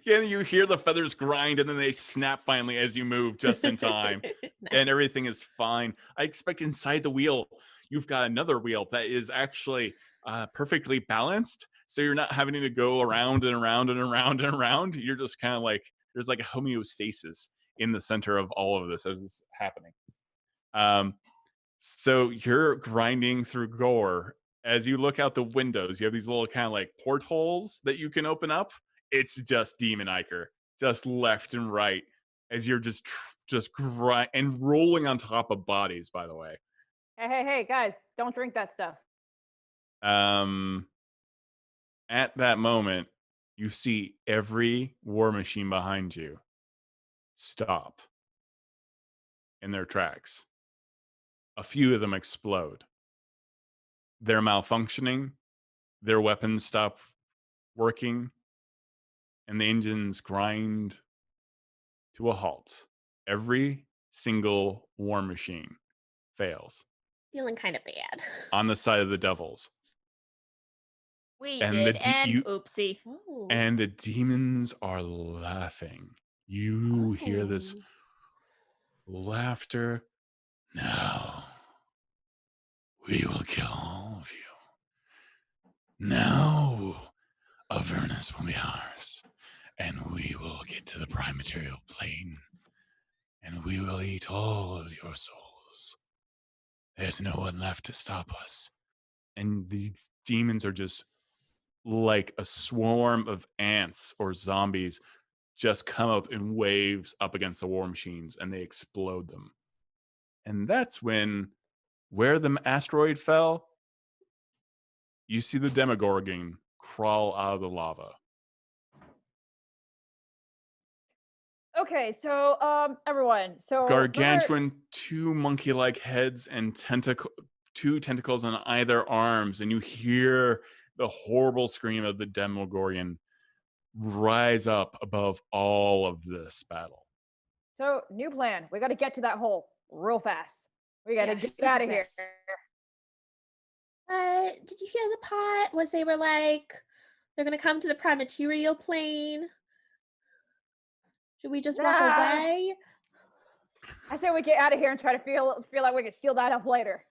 Yeah, you hear the feathers grind, and then they snap finally as you move just in time. Nice. And everything is fine. I expect inside the wheel, you've got another wheel that is actually perfectly balanced. So you're not having to go around and around and around and around. You're just kind of like, there's like a homeostasis in the center of all of this as it's happening. So you're grinding through gore. As you look out the windows, you have these little kind of like portholes that you can open up. It's just Demon Iker, just left and right, as you're just grind and rolling on top of bodies, by the way. Hey, guys, don't drink that stuff. At that moment, you see every war machine behind you stop in their tracks. A few of them explode. They're malfunctioning. Their weapons stop working. And the engines grind to a halt. Every single war machine fails. Feeling kind of bad. On the side of the devils. Oopsie. Oh. And the demons are laughing. You hear this laughter. Now, we will kill all of you. Now, Avernus will be ours. And we will get to the prime material plane. And we will eat all of your souls. There's no one left to stop us. And these demons are just like a swarm of ants or zombies just come up in waves up against the war machines, and they explode them. And that's when, where the asteroid fell, you see the Demogorgon crawl out of the lava. Okay, so everyone, so Gargantuan, two monkey-like heads and two tentacles on either arms, and you hear the horrible scream of the Demogorgon rise up above all of this battle. So new plan. We got to get to that hole real fast. We got to get out of here. Did you hear the pot? Was they were like, they're gonna come to the prime material plane? Should we just walk away? I say we get out of here and try to feel like we can seal that up later.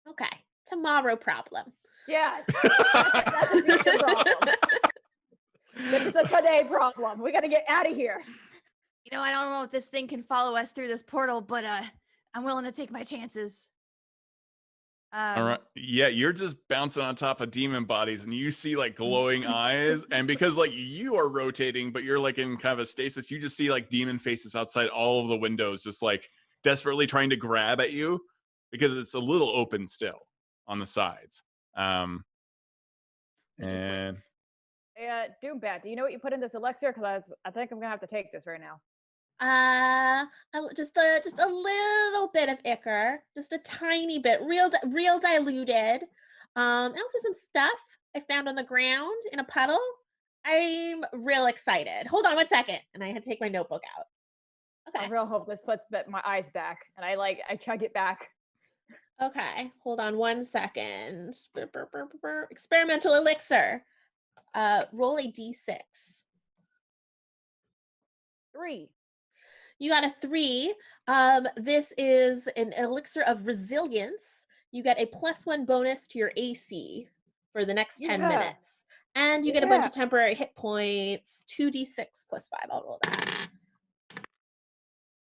Okay, tomorrow problem. Yeah, that's a future problem. This is a today problem. We got to get out of here. You know, I don't know if this thing can follow us through this portal, but I'm willing to take my chances. All right. Yeah, you're just bouncing on top of demon bodies, and you see like glowing eyes. And because like you are rotating, but you're like in kind of a stasis, you just see like demon faces outside all of the windows, just like desperately trying to grab at you because it's a little open still on the sides. And Hey, Doombat, do you know what you put in this elixir? Because I think I'm gonna have to take this right now. Just a little bit of ichor, just a tiny bit, real diluted. And also some stuff I found on the ground in a puddle. I'm real excited. Hold on 1 second, and I had to take my notebook out. Okay. I real hope this puts my eyes back, and I chug it back. Okay, hold on 1 second. Experimental elixir. Roll a d6. 3. You got a 3. This is an elixir of resilience. You get a +1 bonus to your AC for the next 10 minutes. And you get a bunch of temporary hit points. 2d6 + 5. I'll roll that.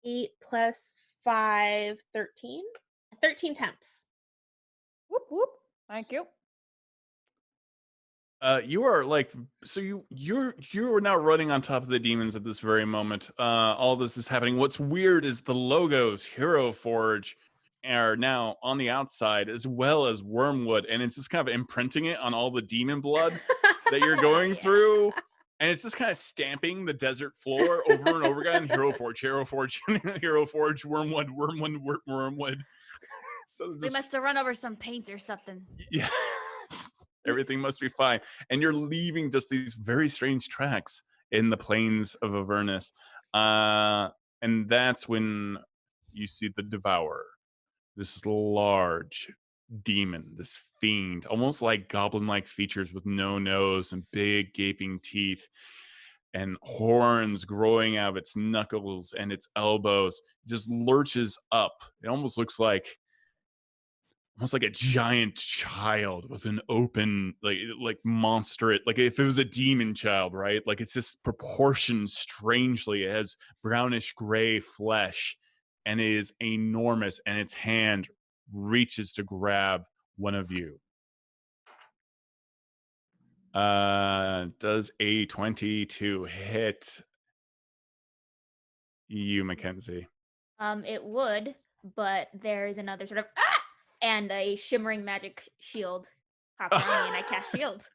8 + 5, 13. 13 temps. Whoop whoop. Thank you. You are like, so you're now running on top of the demons at this very moment. All this is happening. What's weird is the logos Hero Forge are now on the outside, as well as Wormwood, and it's just kind of imprinting it on all the demon blood that you're going through, and it's just kind of stamping the desert floor over and over again. Hero Forge, Hero Forge, Hero Forge, Wormwood, Wormwood, Wormwood. So we must have run over some paint or something. Yeah. Everything must be fine. And you're leaving just these very strange tracks in the plains of Avernus. And that's when you see the Devourer, this large demon, this fiend, almost like goblin-like features with no nose and big gaping teeth and horns growing out of its knuckles and its elbows. Just lurches up. It almost looks like a giant child with an open, like monster, like if it was a demon child, right? Like it's just proportioned strangely. It has brownish gray flesh and it is enormous, and its hand reaches to grab one of you. Does a 22 hit you, Makenzie? It would, but there's another sort of and a shimmering magic shield pops on me, and I cast shield.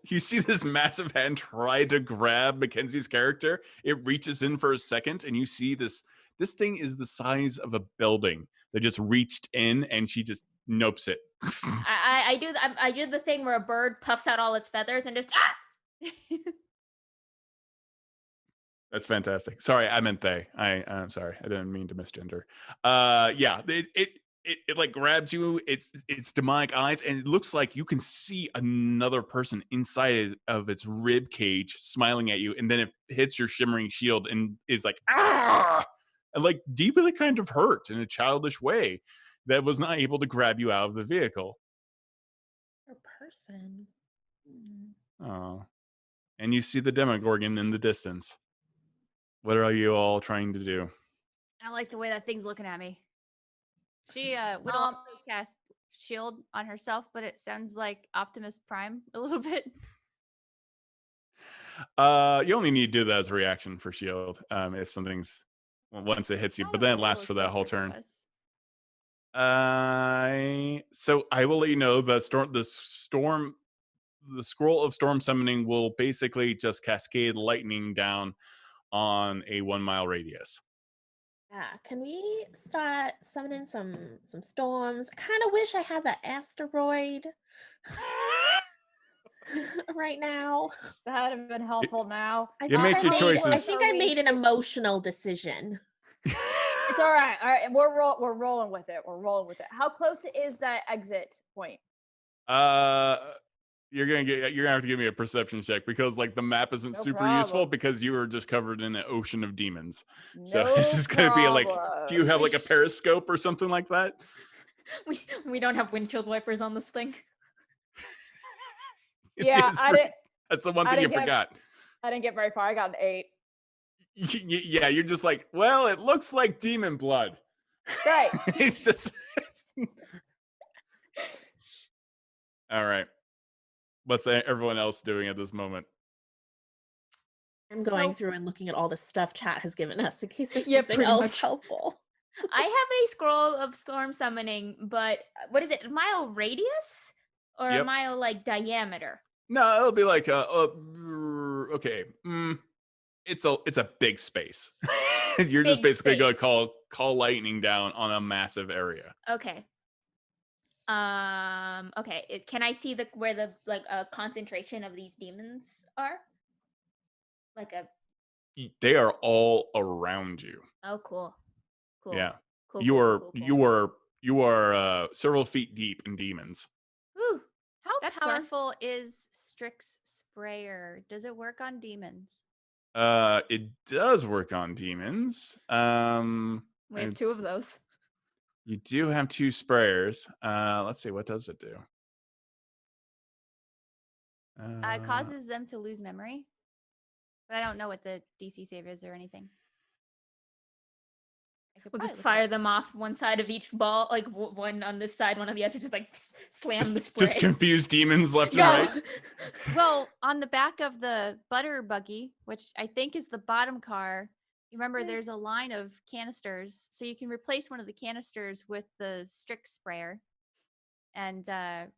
You see this massive hand try to grab Mackenzie's character. It reaches in for a second, and you see this thing is the size of a building that just reached in, and she just nopes it. I do the thing where a bird puffs out all its feathers and just That's fantastic. Sorry, I meant they. I'm sorry. I didn't mean to misgender. Yeah, it like grabs you. It's demonic eyes, and it looks like you can see another person inside of its rib cage smiling at you, and then it hits your shimmering shield and is like, ah! And like deeply kind of hurt in a childish way that was not able to grab you out of the vehicle. A person. Oh. And you see the Demogorgon in the distance. What are you all trying to do? I don't like the way that thing's looking at me. She would also cast shield on herself, but it sounds like Optimus Prime a little bit. You only need to do that as a reaction for shield. If something's once it hits you, but then it lasts for that whole turn. So I will let you know the scroll of storm summoning will basically just cascade lightning down on a 1 mile radius. Yeah, can we start summoning some storms? I kind of wish I had that asteroid right now. That would have been helpful now. You make your choices. I think I made an emotional decision. It's all right. All right, we're rolling with it. We're rolling with it. How close is that exit point? You're gonna have to give me a perception check because like the map isn't super useful because you were just covered in an ocean of demons. So this is gonna be like, do you have like a periscope or something like that? We don't have windshield wipers on this thing. That's the one thing you forgot. I didn't get very far. I got an 8. Yeah, you're just like, well, it looks like demon blood. Right. It's just all right. What's everyone else doing at this moment? I'm going through and looking at all the stuff chat has given us in case there's something else helpful. I have a scroll of storm summoning, but what is it? A mile radius or a mile like diameter? No, it'll be like okay. It's a big space. You're just basically going to call lightning down on a massive area. Okay. Okay. Can I see where the concentration of these demons are? They are all around you. Oh, cool. Yeah. Cool. You are several feet deep in demons. Ooh, how powerful is Strix Sprayer? Does it work on demons? It does work on demons. We have 2 of those. You do have 2 sprayers. Let's see, what does it do? It causes them to lose memory, but I don't know what the DC save is or anything. We'll just fire them off one side of each ball, like one on this side, one on the other, just like slam the spray. Just confuse demons left and right. Well, on the back of the butter buggy, which I think is the bottom car, you remember there's a line of canisters, so you can replace one of the canisters with the Strix sprayer. And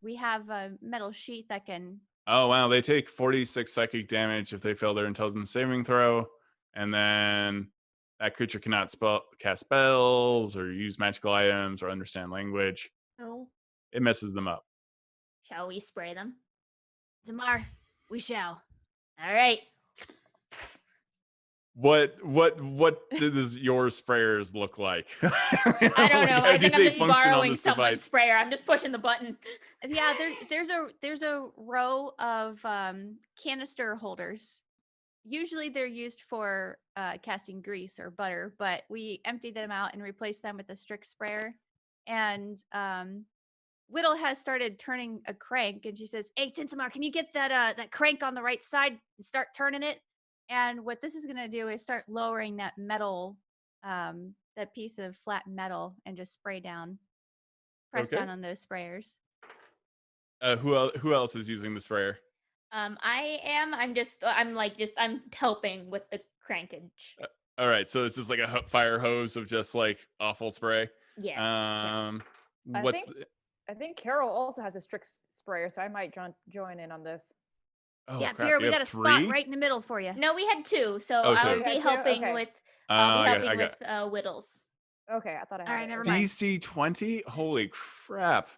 we have a metal sheet that can... Oh, wow. They take 46 psychic damage if they fail their intelligence saving throw. And then that creature cannot cast spells or use magical items or understand language. No. It messes them up. Shall we spray them? Zamar, we shall. All right. What does your sprayers look like? I don't know. I think I'm just borrowing someone's sprayer. I'm just pushing the button. Yeah, there's a row of canister holders. Usually they're used for casting grease or butter, but we emptied them out and replaced them with a Strix sprayer. And Whittle has started turning a crank, and she says, "Hey, Tinsamar, can you get that crank on the right side and start turning it?" And what this is going to do is start lowering that metal, that piece of flat metal, and just spray down, press down on those sprayers. Who else is using the sprayer? I am. I'm helping with the crankage. All right, so it's just like a fire hose of just like awful spray. Yes. I think Carol also has a Strix sprayer, so I might join in on this. Oh, yeah, Vera, we got a spot right in the middle for you. No, we had 2, so I'll be helping with Whittles. Okay, I thought I had. All right, never mind. DC 20? Holy crap!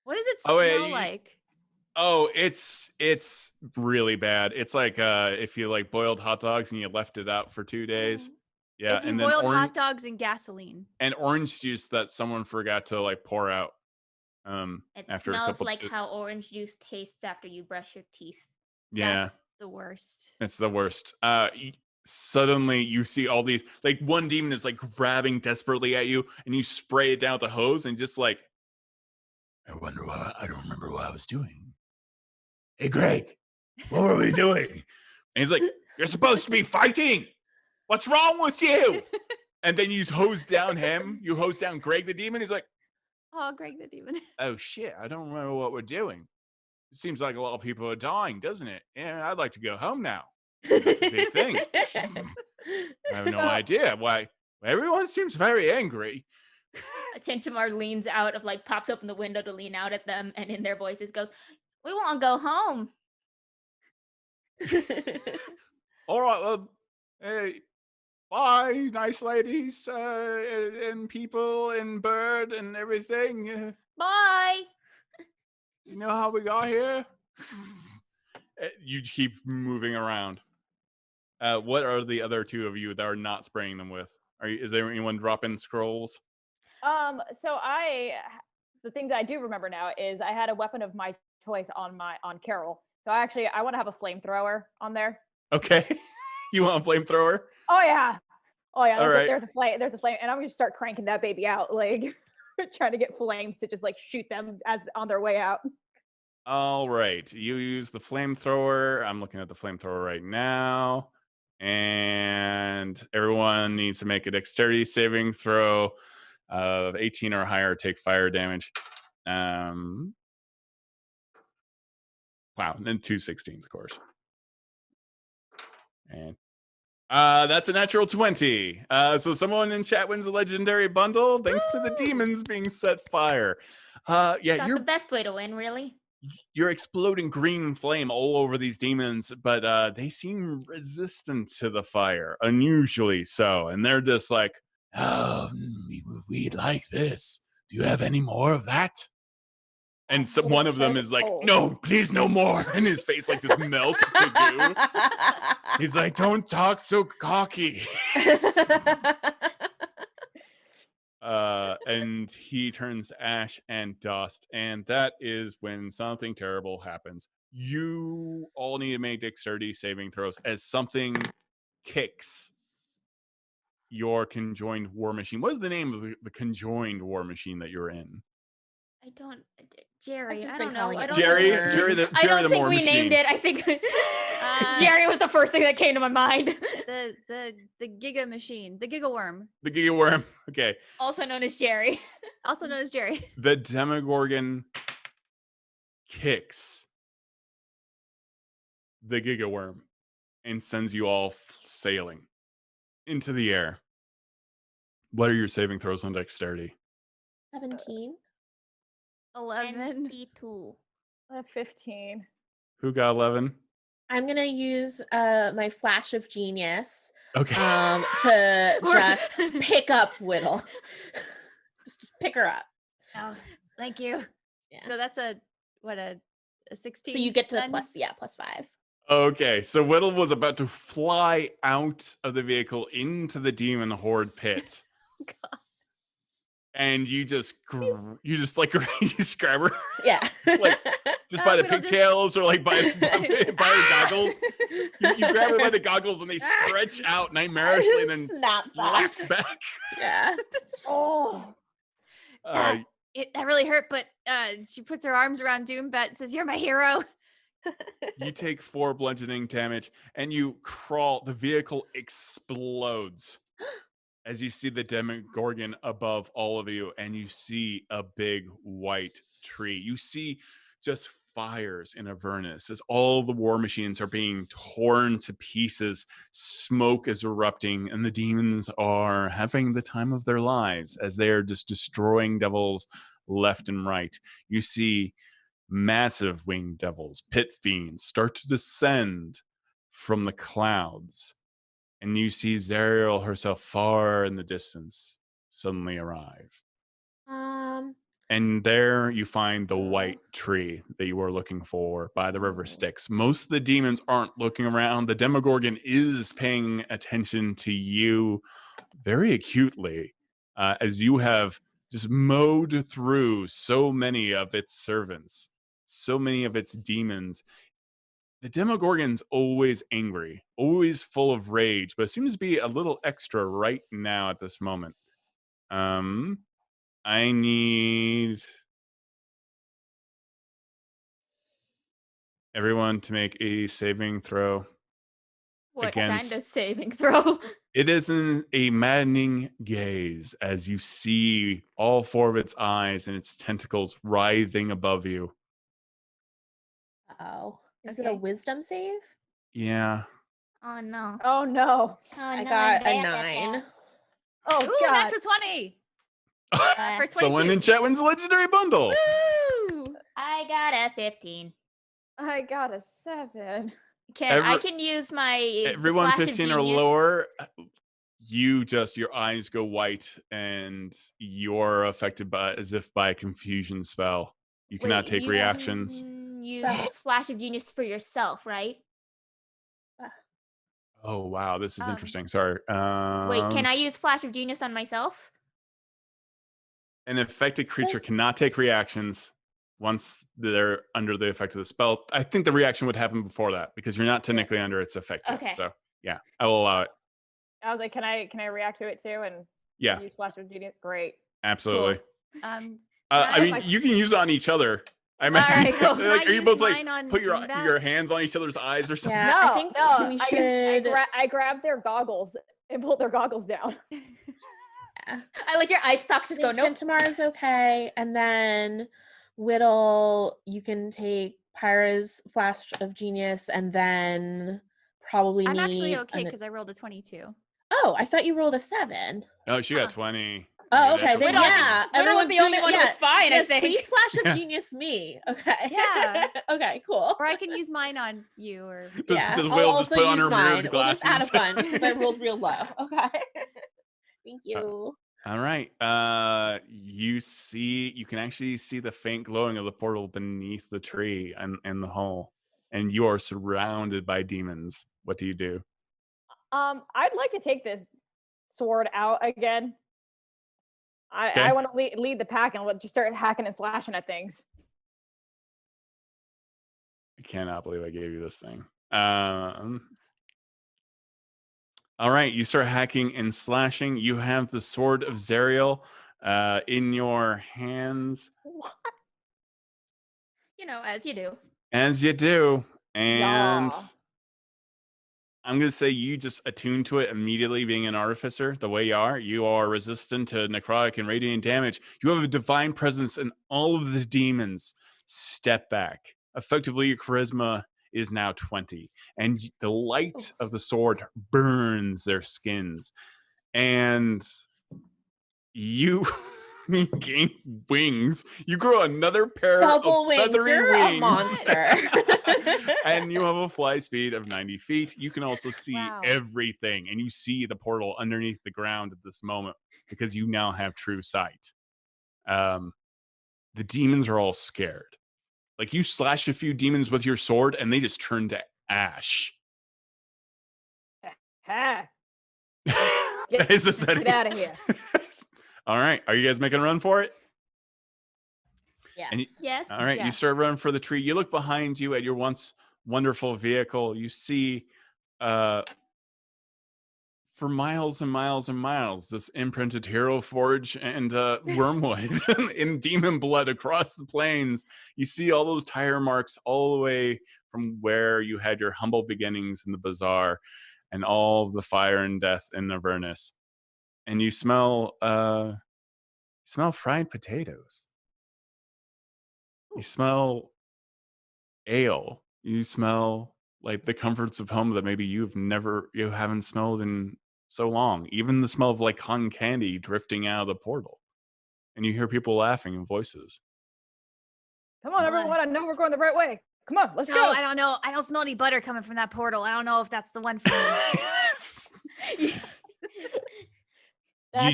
What does it smell like? Oh, it's really bad. It's like if you like boiled hot dogs and you left it out for 2 days. Yeah, if you boiled hot dogs in gasoline. And orange juice that someone forgot to like pour out. It smells like how orange juice tastes after you brush your teeth. Yeah, that's the worst. It's the worst. Suddenly you see all these, like one demon is like grabbing desperately at you, and you spray it down with the hose, and just like, I wonder why. I don't remember what I was doing. Hey, Greg, what were we doing? And he's like, "You're supposed to be fighting. What's wrong with you?" And then you hose down him. You hose down Greg the demon. He's like, "Oh, Greg the demon." "Oh shit, I don't remember what we're doing." It seems like a lot of people are dying, doesn't it? Yeah, I'd like to go home now. That's a big thing. I have no idea why. Everyone seems very angry. Tintamar leans out of like pops open the window to lean out at them, and in their voices goes, "We want to go home." All right, well, hey, bye, nice ladies, and people, and bird, and everything. Bye. You know how we got here? You keep moving around. What are the other two of you that are not spraying them with? Is there anyone dropping scrolls? So the thing that I do remember now is I had a weapon of my choice on Carol. So I want to have a flamethrower on there. Okay. You want a flamethrower? Oh yeah. All right. There's a flame, and I'm gonna start cranking that baby out, like trying to get flames to just like shoot them as on their way out. All right. You use the flamethrower. I'm looking at the flamethrower right now. And everyone needs to make a dexterity saving throw of 18 or higher, take fire damage. Wow. And 2 16s, of course. And that's a natural 20. So someone in chat wins a legendary bundle thanks to the demons being set fire. That's the best way to win, really. You're exploding green flame all over these demons, but they seem resistant to the fire, unusually so. And they're just like, oh, we'd like this. Do you have any more of that? And one of them is like, no, please, no more. And his face like just melts to goo. He's like, don't talk so cocky. And he turns ash and dust, and that is when something terrible happens. You all need to make dexterity saving throws as something kicks your conjoined war machine. What is the name of the conjoined war machine that you're in? I don't, Jerry. I've just I been don't know. calling I it don't Jerry, know. Jerry the I don't the think war we machine. named it. I think Jerry was the first thing that came to my mind. The Giga machine, the Giga worm, The Giga Worm. Okay. Also known as Jerry. also known as Jerry. The Demogorgon kicks the Giga Worm and sends you all sailing into the air. What are your saving throws on dexterity? 17. 11. 22. 15. Who got 11? I'm gonna use my flash of genius Okay. to just pick up Whittle. just pick her up. Oh, thank you. Yeah. So that's a 16. So you get to then? plus 5. Okay, so Whittle was about to fly out of the vehicle into the demon horde pit. God. And you just you just grab her. Yeah. Like just by the pigtails or like by the goggles. You grab her by the goggles and they stretch out nightmarishly and then slaps back. Yeah. Oh. That really hurt, but she puts her arms around Doombet and says, "You're my hero." You take 4 bludgeoning damage and you crawl. The vehicle explodes as you see the Demogorgon above all of you, and you see a big white tree. You see just fires in Avernus as all the war machines are being torn to pieces. Smoke is erupting, and the demons are having the time of their lives as they are just destroying devils left and right. You see massive winged devils, pit fiends, start to descend from the clouds. And you see Zariel herself far in the distance suddenly arrive. And there you find the white tree that you were looking for by the river Styx. Most of the demons aren't looking around. The Demogorgon is paying attention to you very acutely as you have just mowed through so many of its servants, so many of its demons. The Demogorgon's always angry, always full of rage, but it seems to be a little extra right now at this moment. I need everyone to make a saving throw. What kind of saving throw? It is a maddening gaze as you see all 4 of its eyes and its tentacles writhing above you. Uh-oh. Is it a Okay. wisdom save? Yeah. Oh no. Oh no. Oh, I no, got a bad at 9. that. Oh Ooh, god. that's a 20. For 22. Someone in chat wins a legendary bundle. Woo! I got a 15. I got a 7. I can use my Everyone flash of 15 or genius. lower, your eyes go white and you're affected by as if by a confusion spell. You cannot take you reactions. can use flash of genius for yourself, right? Oh wow, this is interesting. Sorry. Wait, can I use flash of genius on myself? An affected creature cannot take reactions once they're under the effect of the spell. I think the reaction would happen before that because you're not technically under its effect yet. Okay. So yeah, I will allow it. I was like, can I react to it too? And Yeah, use flash of genius? Great. absolutely. Cool. I mean, you can use it on each other. I imagine. Alright, cool. Like, Can are I you both use like mine on put your Dingbat? hands on each other's eyes or something? Yeah, I think we should. I grabbed their goggles and pulled their goggles down. I like your eye stalks just go, nope. Tamara's okay, and then Whittle, you can take Pyra's flash of genius, and then probably I'm me. actually okay because I rolled a 22. Oh, I thought you rolled a 7. Oh, she got 20. Oh, okay. Then Whittle- yeah, Whittle was the only one who was fine, I Yes, think. please flash of genius me. Okay. Yeah. Okay. Cool. Or I can use mine on you, or Does I'll Will just also put on use her mine. weird We'll just glasses? out of fun because I rolled real low. Okay. Thank you. All right. You can actually see the faint glowing of the portal beneath the tree and the hole, and you are surrounded by demons. What do you do? I'd like to take this sword out again. I want to lead the pack and just start hacking and slashing at things. I cannot believe I gave you this thing. All right, you start hacking and slashing. You have the sword of Zariel in your hands. What? You know, as you do. As you do. And Yeah. I'm going to say you just attune to it immediately, being an artificer the way you are. You are resistant to necrotic and radiant damage. You have a divine presence, and all of the demons step back. Effectively, your charisma is now 20, and the light of the sword burns their skins. And you gain wings. You grow another pair Double of wings. feathery You're wings. a monster. And you have a fly speed of 90 feet. You can also see Wow. everything, and you see the portal underneath the ground at this moment because you now have true sight. The demons are all scared. Like, you slash a few demons with your sword, and they just turn to ash. Ha. That is upsetting. Get out of here. All right. Are you guys making a run for it? Yeah. And Yes. all right. Yeah. You start running for the tree. You look behind you at your once wonderful vehicle. You see for miles and miles and miles this imprinted hero forge and wormwood in demon blood across the plains. You see all those tire marks all the way from where you had your humble beginnings in the bazaar, and all the fire and death in Avernus. And you smell fried potatoes. You smell ale. You smell like the comforts of home that maybe you haven't smelled in so long. Even the smell of like cotton candy drifting out of the portal. And you hear people laughing and voices. Come on, everyone. I know we're going the right way. Come on, let's no, go. I don't know. I don't smell any butter coming from that portal. I don't know if that's the one for me.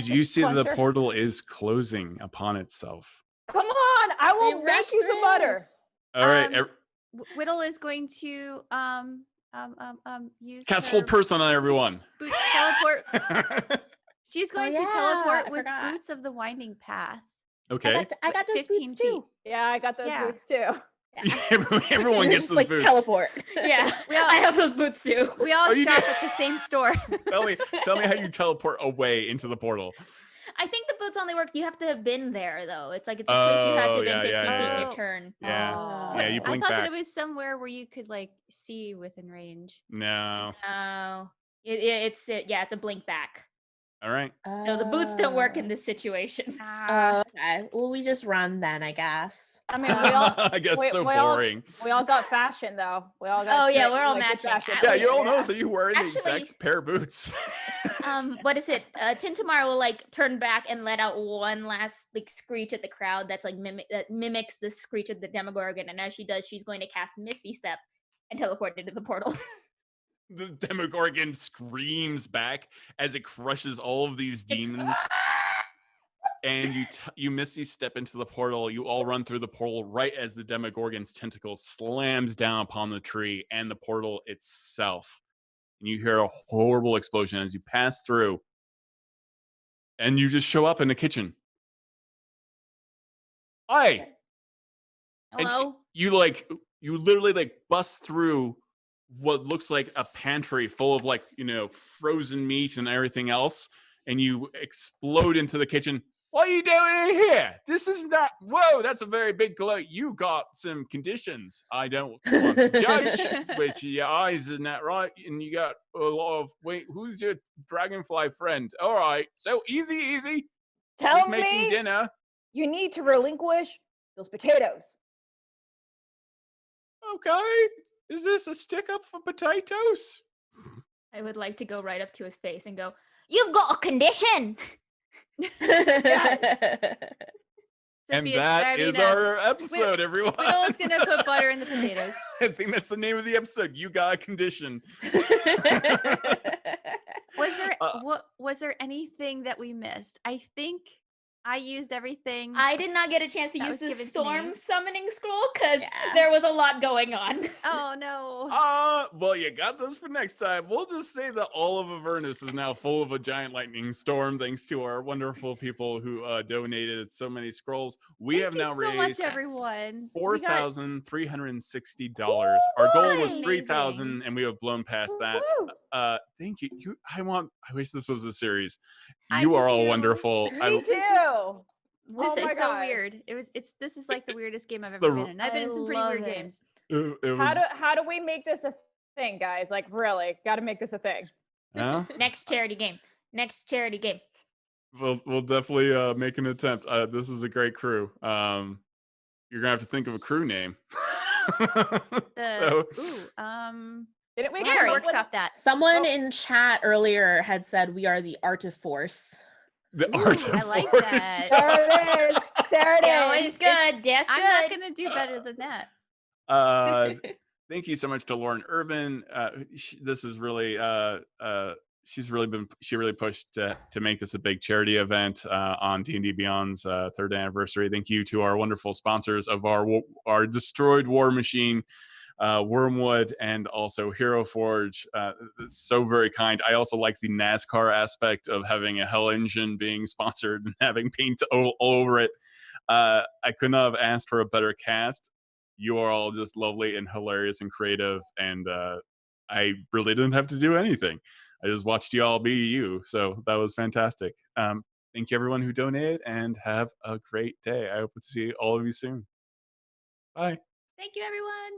You see that the Puncher. portal is closing upon itself. Come on, I will We make rushed you some through. butter. All right. Whittle is going to use Cast her hold person on everyone. boot teleport. She's going to yeah, teleport I with forgot. Boots of the Winding Path. Okay. I got those 15 boots too. Yeah, I got those Yeah. boots too. Everyone gets Just those like boots. teleport. Yeah. Well, I have those boots too. We all Oh, you shop do? at the same store. Tell me how you teleport away into the portal. I think the boots only work. You have to have been there, though. It's like it's a place you have to Oh, have been yeah, 15 feet in yeah. your turn. Yeah. Oh. Yeah, you I blink thought back. that it was somewhere where you could like see within range. No. Oh, it's a blink back. All right. So the boots don't work in this situation. Okay. Well, we just run then, I guess. I mean, we all. I guess we, so we all- boring. We all got fashion though. We all got. Oh, yeah, we're all good matching. fashion. Yeah, you all know that you wearing the Actually- exact pair of boots. What is it? Tintamar will like turn back and let out one last like screech at the crowd that's like mimics the screech of the Demogorgon, and as she does, she's going to cast Misty Step and teleport into the portal. The Demogorgon screams back as it crushes all of these demons. And you Misty step into the portal. You all run through the portal right as the Demogorgon's tentacle slams down upon the tree and the portal itself. And you hear a horrible explosion as you pass through. And you just show up in the kitchen. Hi. Hello. You literally like bust through what looks like a pantry full of like, frozen meat and everything else. And you explode into the kitchen. What are you doing in here? This is not. Whoa, that's a very big glow. You got some conditions. I don't want to judge with your eyes, isn't that right? And you got a lot of. Wait, who's your dragonfly friend? All right, so easy. Tell Who's making me dinner? you need to relinquish those potatoes. Okay, is this a stick up for potatoes? I would like to go right up to his face and go, "You've got a condition." And Sophia that is our episode, everyone. Willow's gonna put butter in the potatoes. I think that's the name of the episode. You got a condition. Was there anything that we missed? I think I used everything. I did not get a chance to That use was the given to storm me. summoning scroll because Yeah. there was a lot going on. Oh no. Well, you got this for next time. We'll just say that all of Avernus is now full of a giant lightning storm, thanks to our wonderful people who donated so many scrolls. We have now Thank you so much, raised everyone. $4,360. Our goal was Nice. $3,000, and we have blown past that. Woo. Thank you. I wish this was a series. I You do are all too. wondeful. Me too. This Oh my is so God. weird. This is like the weirdest game I've It's ever the- been in. I've been in some pretty love weird it. games. It was, How do we make this a thing, guys? Like, really, got to make this a thing. huh? Next charity game. We'll definitely make an attempt. This is a great crew. You're gonna have to think of a crew name. So Didn't we We come can up with- workshop that. Someone in chat earlier had said we are the Artiforce. the Ooh, art of I like force. that. There it is. There it is. Always good. That's I'm not good. gonna do better than that. Thank you so much to Lauren Irvin. This is really she really pushed to make this a big charity event on D&D Beyond's third anniversary. Thank you to our wonderful sponsors of our destroyed war machine, Wormwood, and also Hero Forge. So very kind. I also like the NASCAR aspect of having a Hell engine being sponsored and having paint all over it. I could not have asked for a better cast. You are all just lovely and hilarious and creative, and I really didn't have to do anything. I just watched you all be you, so that was fantastic. Thank you everyone who donated, and have a great day. I hope to see all of you soon. Bye. Thank you, everyone.